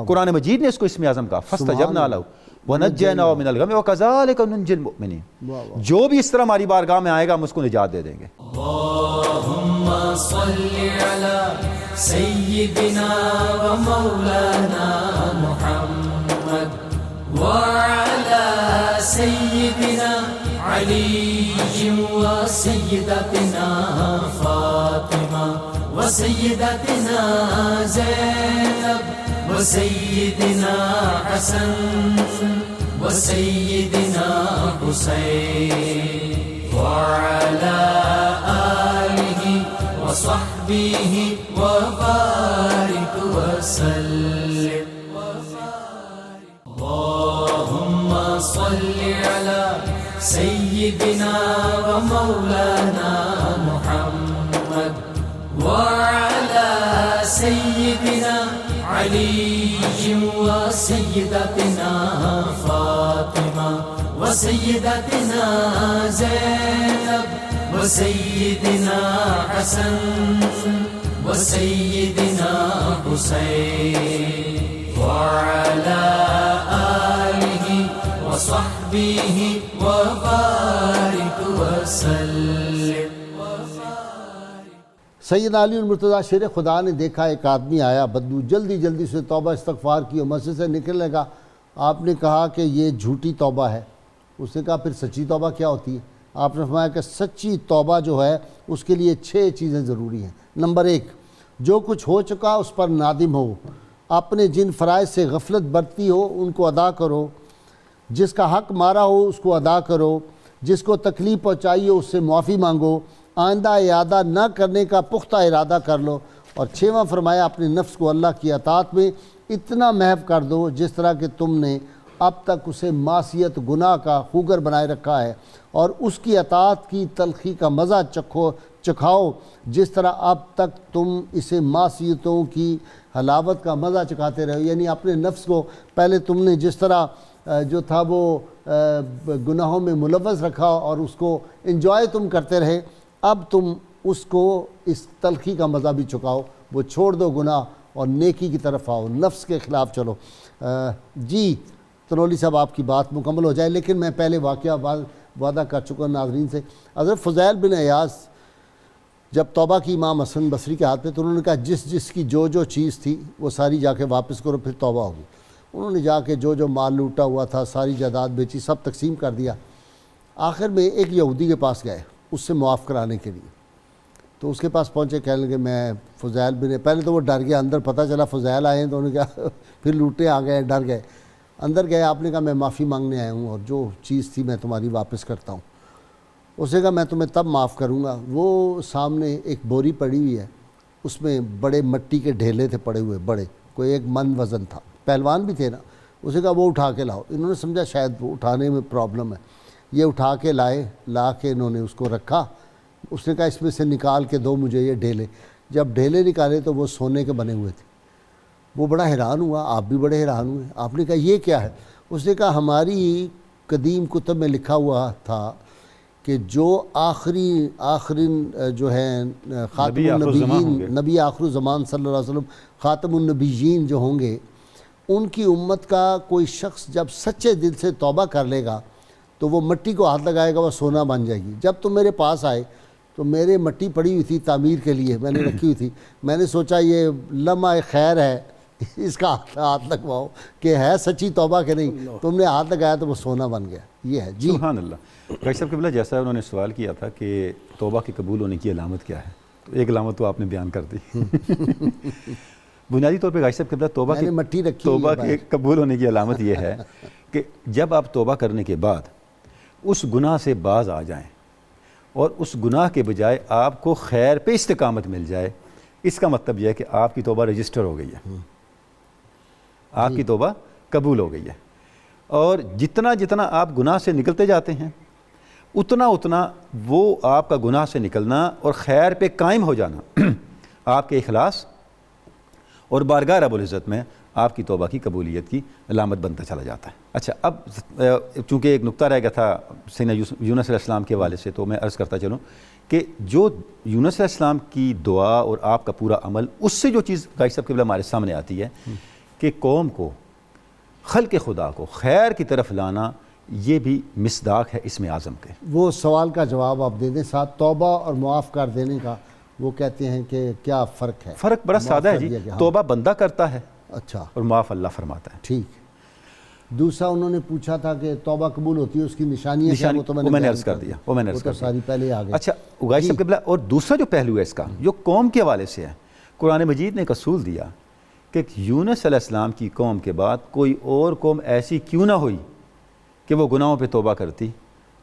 قرآن مجید نے اس کو اسم اعظم کہا، فاستجبنا لہ ونجیناہ من الغم وکذالک ننجی المؤمنین۔ جو بھی اس طرح ہماری بارگاہ میں آئے گا ہم اس کو نجات دے دیں گے۔ اللهم صل على سيدنا ومولانا محمد وعلى سيدنا علي وسيدتنا فاطمة وسيدتنا زينب وسيدنا حسن وسيدنا حسين وعلى آله وصحبه وبارك وسلم۔ اللهم صل على سيدنا ومولانا محمد وعلى سيدنا علي وسيدتنا فاطمة وسيدتنا زينب وسيدنا حسن وسيدنا حسين وعلى آله وصحبه وصحبه وبارك وسلم. سید علی المرتضیٰ شیر خدا نے دیکھا ایک آدمی آیا بدو، جلدی جلدی سے توبہ استغفار کی اور مسجد سے نکلنے کا. آپ نے کہا کہ یہ جھوٹی توبہ ہے. اس نے کہا پھر سچی توبہ کیا ہوتی ہے؟ آپ نے فرمایا کہ سچی توبہ جو ہے اس کے لیے 6 چیزیں ضروری ہیں. نمبر 1، جو کچھ ہو چکا اس پر نادم ہو، اپنے جن فرائض سے غفلت برتی ہو ان کو ادا کرو، جس کا حق مارا ہو اس کو ادا کرو، جس کو تکلیف پہنچائی ہو اس سے معافی مانگو، آئندہ اعادہ نہ کرنے کا پختہ ارادہ کر لو. اور 6واں فرمایا اپنے نفس کو اللہ کی اطاعت میں اتنا محو کر دو جس طرح کہ تم نے اب تک اسے معصیت گناہ کا خوگر بنائے رکھا ہے، اور اس کی اطاعت کی تلخی کا مزہ چکھاؤ جس طرح اب تک تم اسے معصیتوں کی حلاوت کا مزہ چکھاتے رہو. یعنی اپنے نفس کو پہلے تم نے جس طرح جو تھا وہ گناہوں میں ملوث رکھا اور اس کو انجوائے تم کرتے رہے، اب تم اس کو اس تلخی کا مزہ بھی چکاؤ. وہ چھوڑ دو گناہ اور نیکی کی طرف آؤ، نفس کے خلاف چلو. جی تنولی صاحب آپ کی بات مکمل ہو جائے، لیکن میں پہلے واقعہ وعدہ کر چکا ناظرین سے. حضرت فضیل بن عیاض جب توبہ کی امام حسن بصری کے ہاتھ پہ، تو انہوں نے کہا جس کی جو چیز تھی وہ ساری جا کے واپس کرو، پھر توبہ ہوگی. انہوں نے جا کے جو مال لوٹا ہوا تھا ساری جائیداد بیچی، سب تقسیم کر دیا. آخر میں ایک یہودی کے پاس گئے اس سے معاف کرانے کے لیے. تو اس کے پاس پہنچے، کہنے لگے میں فضیل بن، پہلے تو وہ ڈر گیا، اندر پتہ چلا فضیل آئے ہیں تو انہوں نے کہا پھر لوٹے آ گئے، ڈر گئے. اندر گئے، آپ نے کہا میں معافی مانگنے آیا ہوں اور جو چیز تھی میں تمہاری واپس کرتا ہوں. اس نے کہا میں تمہیں تب معاف کروں گا. وہ سامنے ایک بوری پڑی ہوئی ہے، اس میں بڑے مٹی کے ڈھیلے تھے پڑے ہوئے، بڑے، کوئی 1 من وزن تھا، پہلوان بھی تھے نا. اس نے کہا وہ اٹھا کے لاؤ. انہوں نے سمجھا شاید وہ اٹھانے میں پرابلم ہے، یہ اٹھا کے لائے، لا کے انہوں نے اس کو رکھا. اس نے کہا اس میں سے نکال کے دو مجھے یہ ڈھیلے. جب ڈھیلے نکالے تو وہ سونے کے بنے ہوئے تھے. وہ بڑا حیران ہوا، آپ بھی بڑے حیران ہوئے. آپ نے کہا یہ کیا ہے؟ اس نے کہا ہماری قدیم کتب میں لکھا ہوا تھا کہ جو آخری جو ہیں خاتم النبیین، نبی آخر الزمان صلی اللہ علیہ وسلم، خاتم النبیین جو ہوں گے، ان کی امت کا کوئی شخص جب سچے دل سے توبہ کر لے گا تو وہ مٹی کو ہاتھ لگائے گا، وہ سونا بن جائے گی. جب تم میرے پاس آئے تو میرے مٹی پڑی ہوئی تھی تعمیر کے لیے، میں نے رکھی ہوئی تھی. میں نے سوچا یہ لمحہ خیر ہے، اس کا ہاتھ لگواؤ کہ ہے سچی توبہ کہ نہیں. تم نے ہاتھ لگایا تو وہ سونا بن گیا. یہ ہے. جی سبحان اللہ. بھائی صاحب قبلہ جیسا انہوں نے سوال کیا تھا کہ توبہ کے قبول ہونے کی علامت کیا ہے، تو ایک علامت تو آپ نے بیان کر دی. بنیادی طور پہ غازی صاحب قبلہ توبہ کے قبول ہونے کی علامت یہ ہے کہ جب آپ توبہ کرنے کے بعد اس گناہ سے باز آ جائیں اور اس گناہ کے بجائے آپ کو خیر پہ استقامت مل جائے. اس کا مطلب یہ ہے کہ آپ کی توبہ رجسٹر ہو گئی ہے، آپ کی توبہ قبول ہو گئی ہے. اور جتنا آپ گناہ سے نکلتے جاتے ہیں اتنا وہ آپ کا گناہ سے نکلنا اور خیر پہ قائم ہو جانا آپ کے اخلاص اور بارگاہ رب العزت میں آپ کی توبہ کی قبولیت کی علامت بنتا چلا جاتا ہے. اچھا، اب چونکہ ایک نقطہ رہ گیا تھا سیدنا یونس علیہ السلام کے حوالے سے، تو میں عرض کرتا چلوں کہ جو یونس علیہ السلام کی دعا اور آپ کا پورا عمل، اس سے جو چیز غازی صاحب قبلہ ہمارے سامنے آتی ہے کہ قوم کو، خلق خدا کو خیر کی طرف لانا، یہ بھی مصداق ہے اسم اعظم کے. وہ سوال کا جواب آپ دے دیں ساتھ توبہ اور معاف کر دینے کا. وہ کہتے ہیں کہ کیا فرق ہے؟ فرق بڑا سادہ ہے جی. توبہ بندہ کرتا ہے، اچھا، اور معاف اللہ فرماتا ہے. ٹھیک. دوسرا انہوں نے پوچھا تھا کہ توبہ قبول ہوتی ہے، اس کی نشانیاں کیا؟ وہ تو میں نے عرض کر دیا، وہ تو ساری پہلے آ گئے. اچھا غازی صاحب قبلہ، اور دوسرا جو پہلو ہے اس کا جو قوم کے حوالے سے ہے، قرآن مجید نے ایک اصول دیا کہ یونس علیہ السلام کی قوم کے بعد کوئی اور قوم ایسی کیوں نہ ہوئی کہ وہ گناہوں پہ توبہ کرتی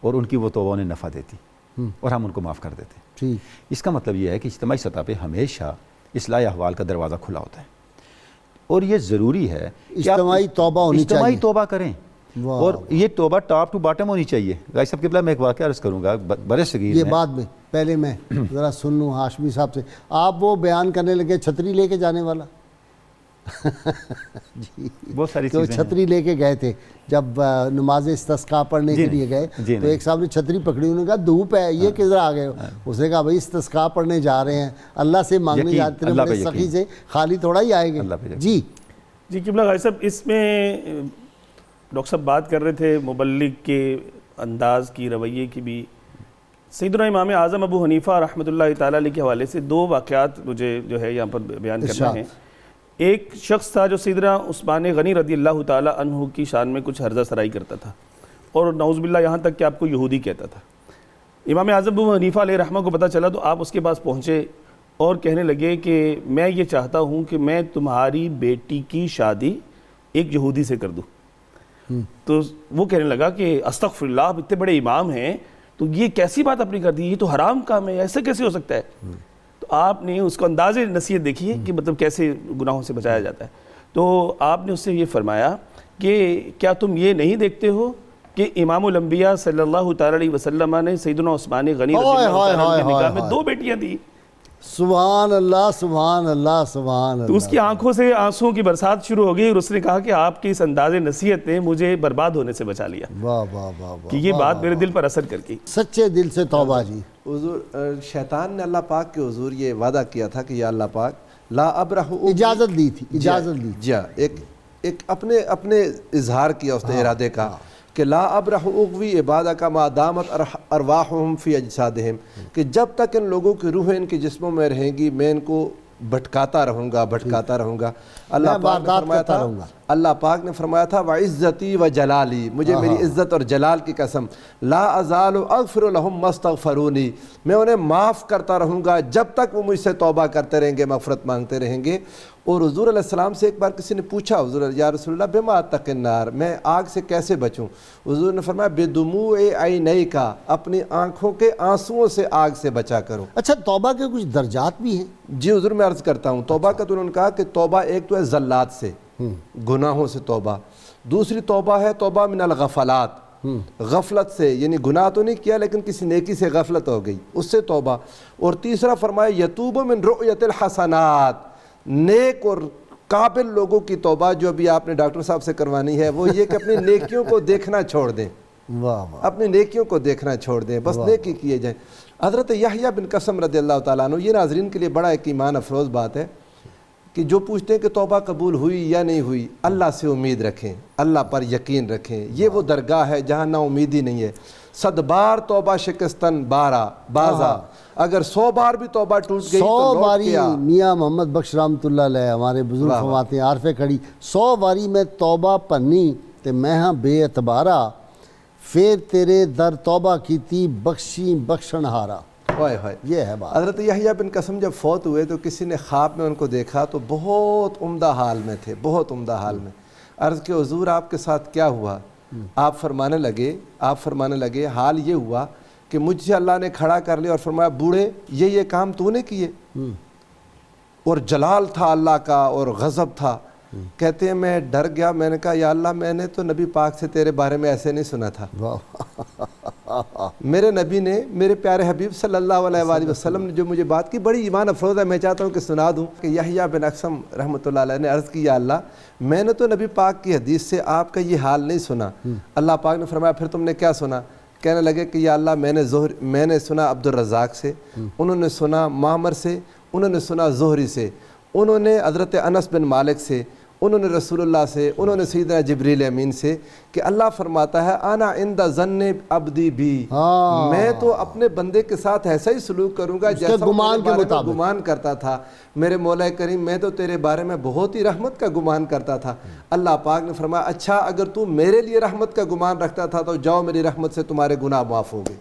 اور ان کی وہ توبہ انہیں نفع دیتی اور ہم ان کو معاف کر دیتے. ٹھیک. اس کا مطلب یہ ہے کہ اجتماعی سطح پہ ہمیشہ اصلاح احوال کا دروازہ کھلا ہوتا ہے، اور یہ ضروری ہے کہ اجتماعی توبہ ہونی چاہیے، اجتماعی توبہ کریں. اور یہ توبہ ٹاپ ٹو باٹم ہونی چاہیے. غازی صاحب قبلہ میں ایک واقعہ عرض کروں گا برے صغیر میں، یہ بعد میں، پہلے میں ذرا سن لوں ہاشمی صاحب سے. آپ وہ بیان کرنے لگے چھتری لے کے جانے والا. جی بہت ساری تو چیزیں چھتری لے کے گئے تھے جب نماز استسقاء پڑھنے کے لیے گئے، تو ایک صاحب نے چھتری پکڑی، انہوں نے کہا دھوپ ہے، یہ کدھر آ گئے ہو؟ اس نے کہا بھائی استسقاء پڑھنے جا رہے ہیں، اللہ سے مانگنے جاتے ہیں، بڑے سخی سے خالی تھوڑا ہی آئے گے. جی قبلہ غازی صاحب، اس میں ڈاکٹر صاحب بات کر رہے تھے مبلغ کے انداز کی، رویے کی بھی. سیدنا امام اعظم ابو حنیفہ رحمۃ اللہ تعالیٰ علیہ کے حوالے سے 2 واقعات مجھے جو ہے یہاں پر بیان کرنا ہے. ایک شخص تھا جو سیدنا عثمان غنی رضی اللہ تعالیٰ عنہ کی شان میں کچھ ہرزہ سرائی کرتا تھا اور نعوذ باللہ یہاں تک کہ آپ کو یہودی کہتا تھا. امام اعظم ابو حنیفہ علیہ رحمہ کو پتہ چلا تو آپ اس کے پاس پہنچے اور کہنے لگے کہ میں یہ چاہتا ہوں کہ میں تمہاری بیٹی کی شادی ایک یہودی سے کر دوں. تو وہ کہنے لگا کہ استغفر اللہ، آپ اتنے بڑے امام ہیں تو یہ کیسی بات اپنی کر دی، یہ تو حرام کام ہے، ایسے کیسے ہو سکتا ہے. تو آپ نے اس کو انداز نصیحت دیکھی ہے کہ مطلب کیسے گناہوں سے بچایا جاتا ہے. تو آپ نے اس سے یہ فرمایا کہ کیا تم یہ نہیں دیکھتے ہو کہ امام الانبیاء صلی اللہ تعالیٰ علیہ وسلم نے سیدنا عثمان غنی رضی اللہ تعالیٰ عنہ کے نکاح میں 2 بیٹیاں دی. سبحان اللہ سبحان اللہ سبحان اللہ. تو اس کی آنکھوں سے آنسوؤں کی برسات شروع ہو گئی اور اس نے کہا کہ آپ کی اس انداز نصیحت نے مجھے برباد ہونے سے بچا لیا. واہ واہ واہ کہ یہ بات میرے دل پر اثر کر گئی. سچے دل سے توبہ جی. حضور شیطان نے اللہ پاک کے حضور یہ وعدہ کیا تھا کہ یا اللہ پاک لا ابرح، اجازت دی تھی، اجازت دی. جی ایک اپنے اظہار کیا اس نے ارادے کا کہ لا ابرح اغوی عبادک ما دامت ارواحہم فی اجسادہم، کہ جب تک ان لوگوں کی روحیں ان کے جسموں میں رہیں گی میں ان کو بھٹکاتا رہوں گا. اللہ پاک نے فرمایا تھا وعزتی و جلالی، مجھے میری عزت اور جلال کی قسم، لا ازال اغفر لهم ما استغفرونی، میں انہیں معاف کرتا رہوں گا جب تک وہ مجھ سے توبہ کرتے رہیں گے، مغفرت مانگتے رہیں گے. اور حضور علیہ السلام سے ایک بار کسی نے پوچھا حضور یا رسول اللہ بما اتقی النار، میں آگ سے کیسے بچوں؟ حضور نے فرمایا بدموع عینیک، اپنی آنکھوں کے آنسوؤں سے آگ سے بچا کرو. اچھا توبہ کے کچھ درجات بھی ہیں؟ جی حضور میں عرض کرتا ہوں. توبہ کا تو انہوں نے کہا کہ توبہ ایک تو ہے زلات سے، گناہوں سے توبہ. دوسری توبہ ہے توبہ من الغفلات، غفلت سے، یعنی گناہ تو نہیں کیا لیکن کسی نیکی سے غفلت ہو گئی، اس سے توبہ. اور تیسرا فرمایا یتوب من رؤیت الحسنات، نیک اور قابل لوگوں کی توبہ جو ابھی آپ نے ڈاکٹر صاحب سے کروانی ہے، وہ یہ کہ اپنی نیکیوں کو دیکھنا چھوڑ دیں. اپنی نیکیوں کو دیکھنا چھوڑ دیں، بس نیکی کیے جائیں. حضرت یحییٰ بن قسم رضی اللہ تعالیٰ عنہ، یہ ناظرین کے لیے بڑا ایک ایمان افروز بات ہے کہ جو پوچھتے ہیں کہ توبہ قبول ہوئی یا نہیں ہوئی، اللہ سے امید رکھیں، اللہ پر یقین رکھیں. یہ وہ درگاہ ہے جہاں نا امیدی نہیں ہے. 100 بار توبہ شکستن بازا، اگر 100 بار بھی توبہ ٹوٹ گئی 100 باری میاں محمد بخش رحمۃ اللہ علیہ ہمارے بزرگ فرماتے ہیں عارف کھڑی، 100 باری میں توبہ پنی تے میں ہاں بے اعتبارا، پھر تیرے در توبہ کیتی بخشی بخشن ہارا. یہ ہے بات. حضرت یحییٰ بن قسم جب فوت ہوئے تو کسی نے خواب میں ان کو دیکھا تو بہت عمدہ حال میں تھے، بہت عمدہ حال میں. عرض کہ حضور آپ کے ساتھ کیا ہوا؟ آپ فرمانے لگے حال یہ ہوا کہ مجھ سے اللہ نے کھڑا کر لیا اور فرمایا بوڑھے یہ کام تو نے کیے. اور جلال تھا اللہ کا اور غضب تھا. کہتے ہیں میں ڈر گیا، میں نے کہا یا اللہ میں نے تو نبی پاک سے تیرے بارے میں ایسے نہیں سنا تھا. میرے نبی نے، میرے پیارے حبیب صلی اللہ علیہ وآلہ وسلم نے جو مجھے بات کی بڑی ایمان افروز ہے، میں چاہتا ہوں کہ سنا دوں. کہ یحییٰ بن قسم رحمۃ اللہ علیہ نے عرض کی یا اللہ میں نے تو نبی پاک کی حدیث سے آپ کا یہ حال نہیں سنا. اللہ پاک نے فرمایا پھر تم نے کیا سنا؟ کہنے لگے کہ یا اللہ میں نے سنا عبد الرزاق سے، انہوں نے سنا معمر سے، انہوں نے سنا زہری سے، انہوں نے حضرت انس بن مالک سے، انہوں نے رسول اللہ سے، انہوں نے سیدنا جبریل امین سے کہ اللہ فرماتا ہے انا عند ظن عبدی بھی، میں تو اپنے بندے کے ساتھ ایسا ہی سلوک کروں گا جیسا گمان کرتا تھا. میرے مولا کریم میں تو تیرے بارے میں بہت ہی رحمت کا گمان کرتا تھا. اللہ پاک نے فرمایا اچھا اگر تو میرے لیے رحمت کا گمان رکھتا تھا تو جاؤ میری رحمت سے تمہارے گناہ معاف ہو گئے.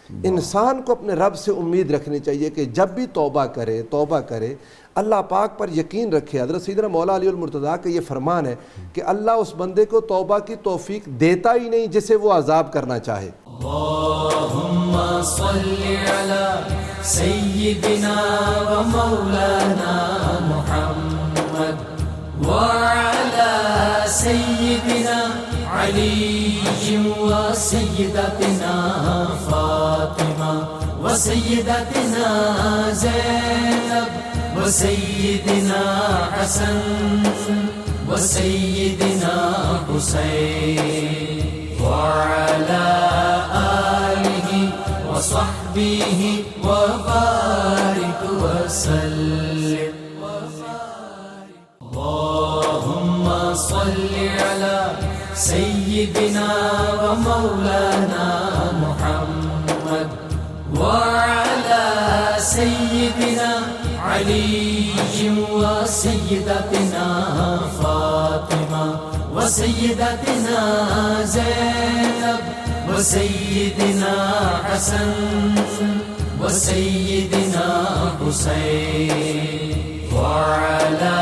انسان کو اپنے رب سے امید رکھنی چاہیے کہ جب بھی توبہ کرے اللہ پاک پر یقین رکھے. حضرت سیدنا مولا علی المرتضیٰ کا یہ فرمان ہے کہ اللہ اس بندے کو توبہ کی توفیق دیتا ہی نہیں جسے وہ عذاب کرنا چاہے. اللہم صلی علی سیدنا و مولانا محمد وعلی سیدنا علی و سیدتنا فاطمہ و سیدتنا زینب وسیدنا حسن وسیدنا حسین وعلى آلہ وصحبہ وبارک وسلم. اللہم صل علی سیدنا سيدنا ومولانا محمد وعلى سيدنا علي وسيدتنا فاطمة وسيدتنا زينب وسيدنا حسن وسيدنا حسين وعلى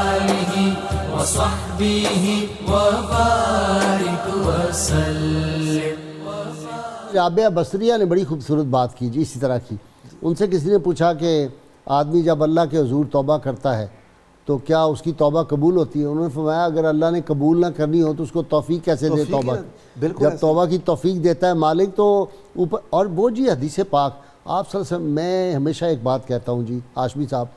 آله وصحبه وبارك وسلم. رابعہ بصریہ نے بڑی خوبصورت بات کی جی اسی طرح کی. ان سے کسی نے پوچھا کہ آدمی جب اللہ کے حضور توبہ کرتا ہے تو کیا اس کی توبہ قبول ہوتی ہے؟ انہوں نے فرمایا اگر اللہ نے قبول نہ کرنی ہو تو اس کو توفیق کیسے دے توبہ کی؟ جب توبہ کی توفیق دیتا ہے مالک تو اوپر. اور وہ جی حدیث پاک آپ صلی اللہ علیہ وسلم، میں ہمیشہ ایک بات کہتا ہوں جی ہاشمی صاحب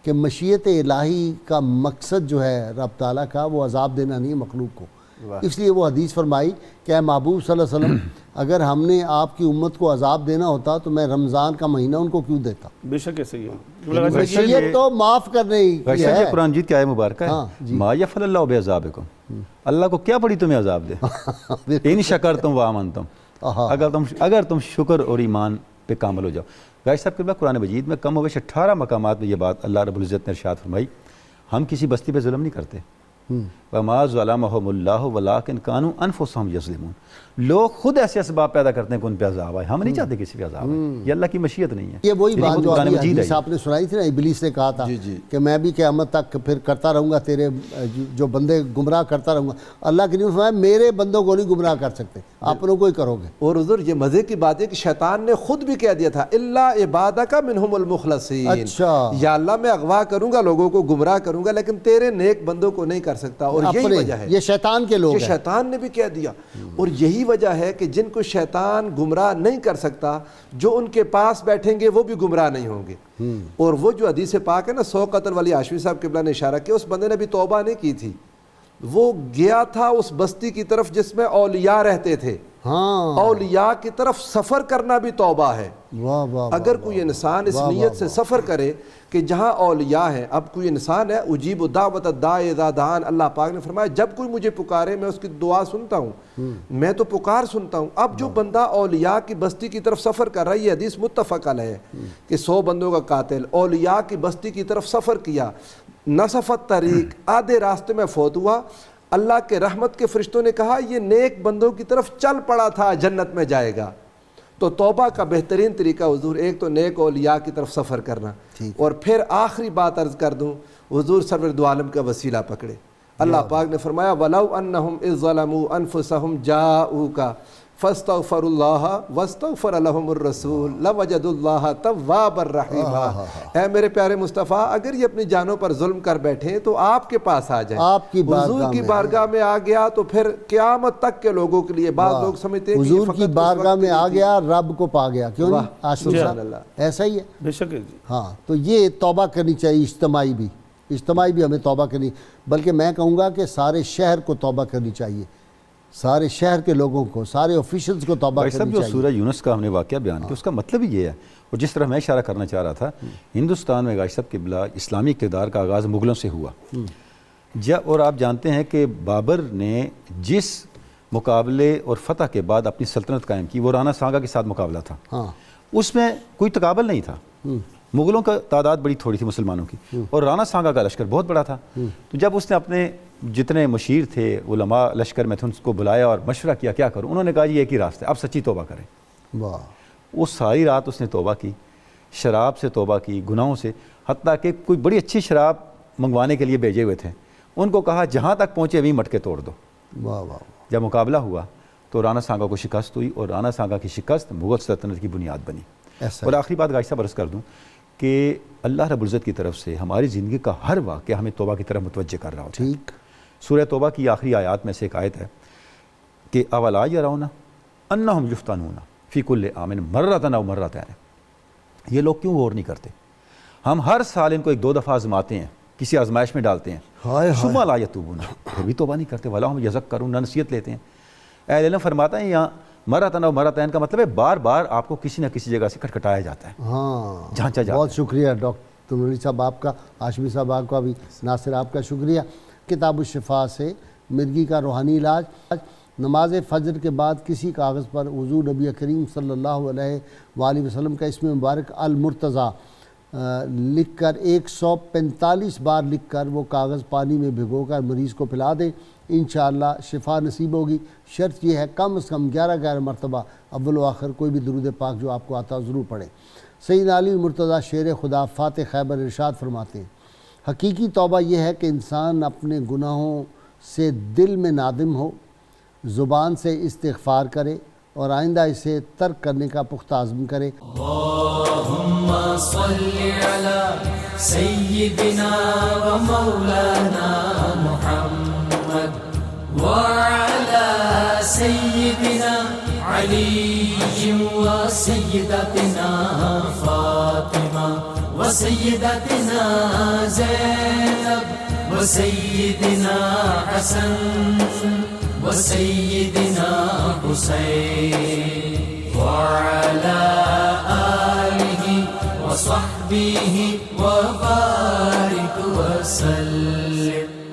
کہ مشیت الہی کا مقصد جو ہے رب تعالیٰ کا وہ عذاب دینا نہیں ہے مخلوق کو. اس لیے وہ حدیث فرمائی کہ اے محبوب صلی اللہ علیہ وسلم اگر ہم نے آپ کی امت کو عذاب دینا ہوتا تو میں رمضان کا مہینہ ان کو کیوں دیتا؟ بے شک ایسے ہی ہے. مشیت تو معاف کرنے کی ہے. قرآن جیت کی آیت مبارکہ ہے ما یفعل اللہ بعذابکم، اللہ کو کیا پڑی تمہیں عذاب دے، ان شکرتم وآمنتم، اگر تم شکر اور ایمان پہ کامل ہو جاؤ. غازی صاحب قبلہ قرآن مجید میں کم و بیش 18 مقامات میں یہ بات اللہ رب العزت نے ارشاد فرمائی ہم کسی بستی پہ ظلم نہیں کرتے. وما ظلمهم اللہ ولکن کانوا انفسهم یظلمون. لوگ خود ایسے اسباب پیدا کرتے ہیں کہ ان پہ عذاب آئے. ہم نہیں چاہتے کسی پہ عذاب آئے، یہ اللہ کی مشیت نہیں ہے. یہ وہی بات جو حدیث آپ نے سنائی تھی نا، ابلیس نے کہا تھا کہ میں بھی قیامت تک پھر کرتا رہوں گا تیرے جو بندے گمراہ کرتا رہوں گا. اللہ کے نبی فرمایا میرے بندوں کو نہیں گمراہ کر سکتے، اپنوں کو ہی کرو گے. اور حضور یہ مزے کی بات ہے کہ شیطان نے خود بھی کہہ دیا تھا الا عبادک منہم المخلصین. اچھا یا اللہ میں اغوا کروں گا، لوگوں کو گمراہ کروں گا، لیکن تیرے نیک بندوں کو نہیں کر سکتا. اور یہی وجہ ہے، یہ شیطان کے لوگ یہ شیطان نے بھی کہہ دیا. اور یہی وجہ ہے کہ جن کو شیطان گمراہ نہیں کر سکتا، جو ان کے پاس بیٹھیں گے وہ بھی گمراہ نہیں ہوں گے. اور وہ جو حدیث پاک ہے نا 100 قتل والی، ہاشمی صاحب قبلہ نے اشارہ کیا، اس بندے نے بھی توبہ نہیں کی تھی. وہ گیا تھا اس بستی کی طرف جس میں اولیاء رہتے تھے. اولیاء کی طرف سفر کرنا بھی توبہ ہے. اگر کوئی انسان اس نیت سے سفر کرے کہ جہاں اولیاء ہیں، اب کوئی انسان ہے اجیب دعوت الداعی اذا دعان، اللہ پاک نے فرمایا جب کوئی مجھے پکارے میں اس کی دعا سنتا ہوں، میں تو پکار سنتا ہوں. اب جو بندہ اولیاء کی بستی کی طرف سفر کر رہا ہے، یہ حدیث متفق علیہ ہے کہ 100 بندوں کا قاتل اولیاء کی بستی کی طرف سفر کیا، نصفت طریق، آدھے راستے میں فوت ہوا. اللہ کے رحمت کے فرشتوں نے کہا یہ نیک بندوں کی طرف چل پڑا تھا، جنت میں جائے گا. تو توبہ کا بہترین طریقہ حضور ایک تو نیک اولیاء کی طرف سفر کرنا، اور پھر آخری بات عرض کر دوں، حضور سرور دو عالم کا وسیلہ پکڑے. اللہ پاک نے فرمایا وَلَوْ أَنَّهُمْ إِذْ ظَلَمُوا أَنفُسَهُمْ جَاءُوكَ فَاسْتَغْفَرُوا اللَّهَ وَاسْتَغْفَرَ لَهُمُ الرَّسُولُ لَوَجَدُوا اللَّهَ تَوَّابًا رَحِيمًا. اے میرے پیارے مصطفیٰ، اگر یہ اپنی جانوں پر ظلم کر بیٹھیں تو آپ کے پاس آ جائیں، آپ کی حضور کی بارگاہ میں آ گیا تو پھر قیامت تک کے لوگوں کے لیے. بعض لوگ سمجھتے ہیں حضور کی بارگاہ میں آ گیا رب کو پا گیا. کیوں نہیں؟ ایسا ہی ہے. بے شک ہے جی. ہاں تو یہ توبہ کرنی چاہیے، اجتماعی بھی ہمیں توبہ کرنی، بلکہ میں کہوں گا کہ سارے شہر کو توبہ کرنی چاہیے، سارے شہر کے لوگوں کو، سارے آفیشلز کو توبہ کرنی چاہیے. جو سورہ یونس کا ہم نے واقعہ بیان کیا اس کا مطلب ہی یہ ہے. اور جس طرح میں اشارہ کرنا چاہ رہا تھا، ہندوستان میں غازی صاحب قبلہ اسلامی اقتدار کا آغاز مغلوں سے ہوا. اور آپ جانتے ہیں کہ بابر نے جس مقابلے اور فتح کے بعد اپنی سلطنت قائم کی وہ رانا سانگا کے ساتھ مقابلہ تھا. اس میں کوئی تقابل نہیں تھا. مغلوں کا تعداد بڑی تھوڑی تھی مسلمانوں کی، اور رانا سانگا کا لشکر بہت بڑا تھا. تو جب اس نے اپنے جتنے مشیر تھے علماء لشکر میں تھے ان کو بلایا اور مشورہ کیا کیا کروں. انہوں نے کہا یہ ایک ہی راستہ ہے، اب سچی توبہ کریں. وہ ساری رات اس نے توبہ کی، شراب سے توبہ کی، گناہوں سے، حتیٰ کہ کوئی بڑی اچھی شراب منگوانے کے لیے بھیجے ہوئے تھے، ان کو کہا جہاں تک پہنچے وہیں مٹکے توڑ دو. جب مقابلہ ہوا تو رانا سانگا کو شکست ہوئی، اور رانا سانگا کی شکست مغل سلطنت کی بنیاد بنی. اور آخری بات غازی صاحب عرض کر دوں کہ اللہ رب العزت کی طرف سے ہماری زندگی کا ہر واقعہ ہمیں توبہ کی طرف متوجہ کر رہا ہوتا ہے. سورہ توبہ کی آخری آیات میں سے ایک آیت ہے کہ اولا یرون انہم یفتنون فی کل عام مرۃ او مرتین. یہ لوگ کیوں غور نہیں کرتے؟ ہم ہر سال ان کو 1-2 دفعہ آزماتے ہیں، کسی آزمائش میں ڈالتے ہیں، ثم لا یتوبون، پھر بھی توبہ نہیں کرتے. ولا ہم یذکرون، نہ نصیحت لیتے ہیں. اہل علم فرماتا ہے یہاں مرۃ او مرتین کا مطلب ہے بار بار آپ کو کسی نہ کسی جگہ سے کھٹکھٹایا جاتا ہے، جھانچا جاتا ہے. بہت شکریہ ڈاکٹر نوری صاحب آپ کا، ہاشمی صاحب آپ کا بھی، ناصر آپ کا شکریہ. کتاب الشفا سے مرگی کا روحانی علاج۔ نماز فجر کے بعد کسی کاغذ پر حضور نبی کریم صلی اللہ علیہ وآلہ وسلم کا اسم مبارک المرتضیٰ لکھ کر 145 بار لکھ کر وہ کاغذ پانی میں بھگو کر مریض کو پلا دیں، انشاءاللہ شفا نصیب ہوگی۔ شرط یہ ہے کم از کم 11 مرتبہ اول و آخر کوئی بھی درود پاک جو آپ کو آتا ضرور پڑھیں۔ سیدنا علی مرتضیٰ شیر خدا فاتح خیبر ارشاد فرماتے ہیں، حقیقی توبہ یہ ہے کہ انسان اپنے گناہوں سے دل میں نادم ہو، زبان سے استغفار کرے اور آئندہ اسے ترک کرنے کا پختہ عزم کرے۔ اللہم صلی علی سیدنا و مولانا محمد وعلی سیدنا علی و سیدتنا فاطمہ و سیدتنا زینب و سیدنا حسن و سیدنا حسین وعلی آلہ و صحبہ و بارک وسلم۔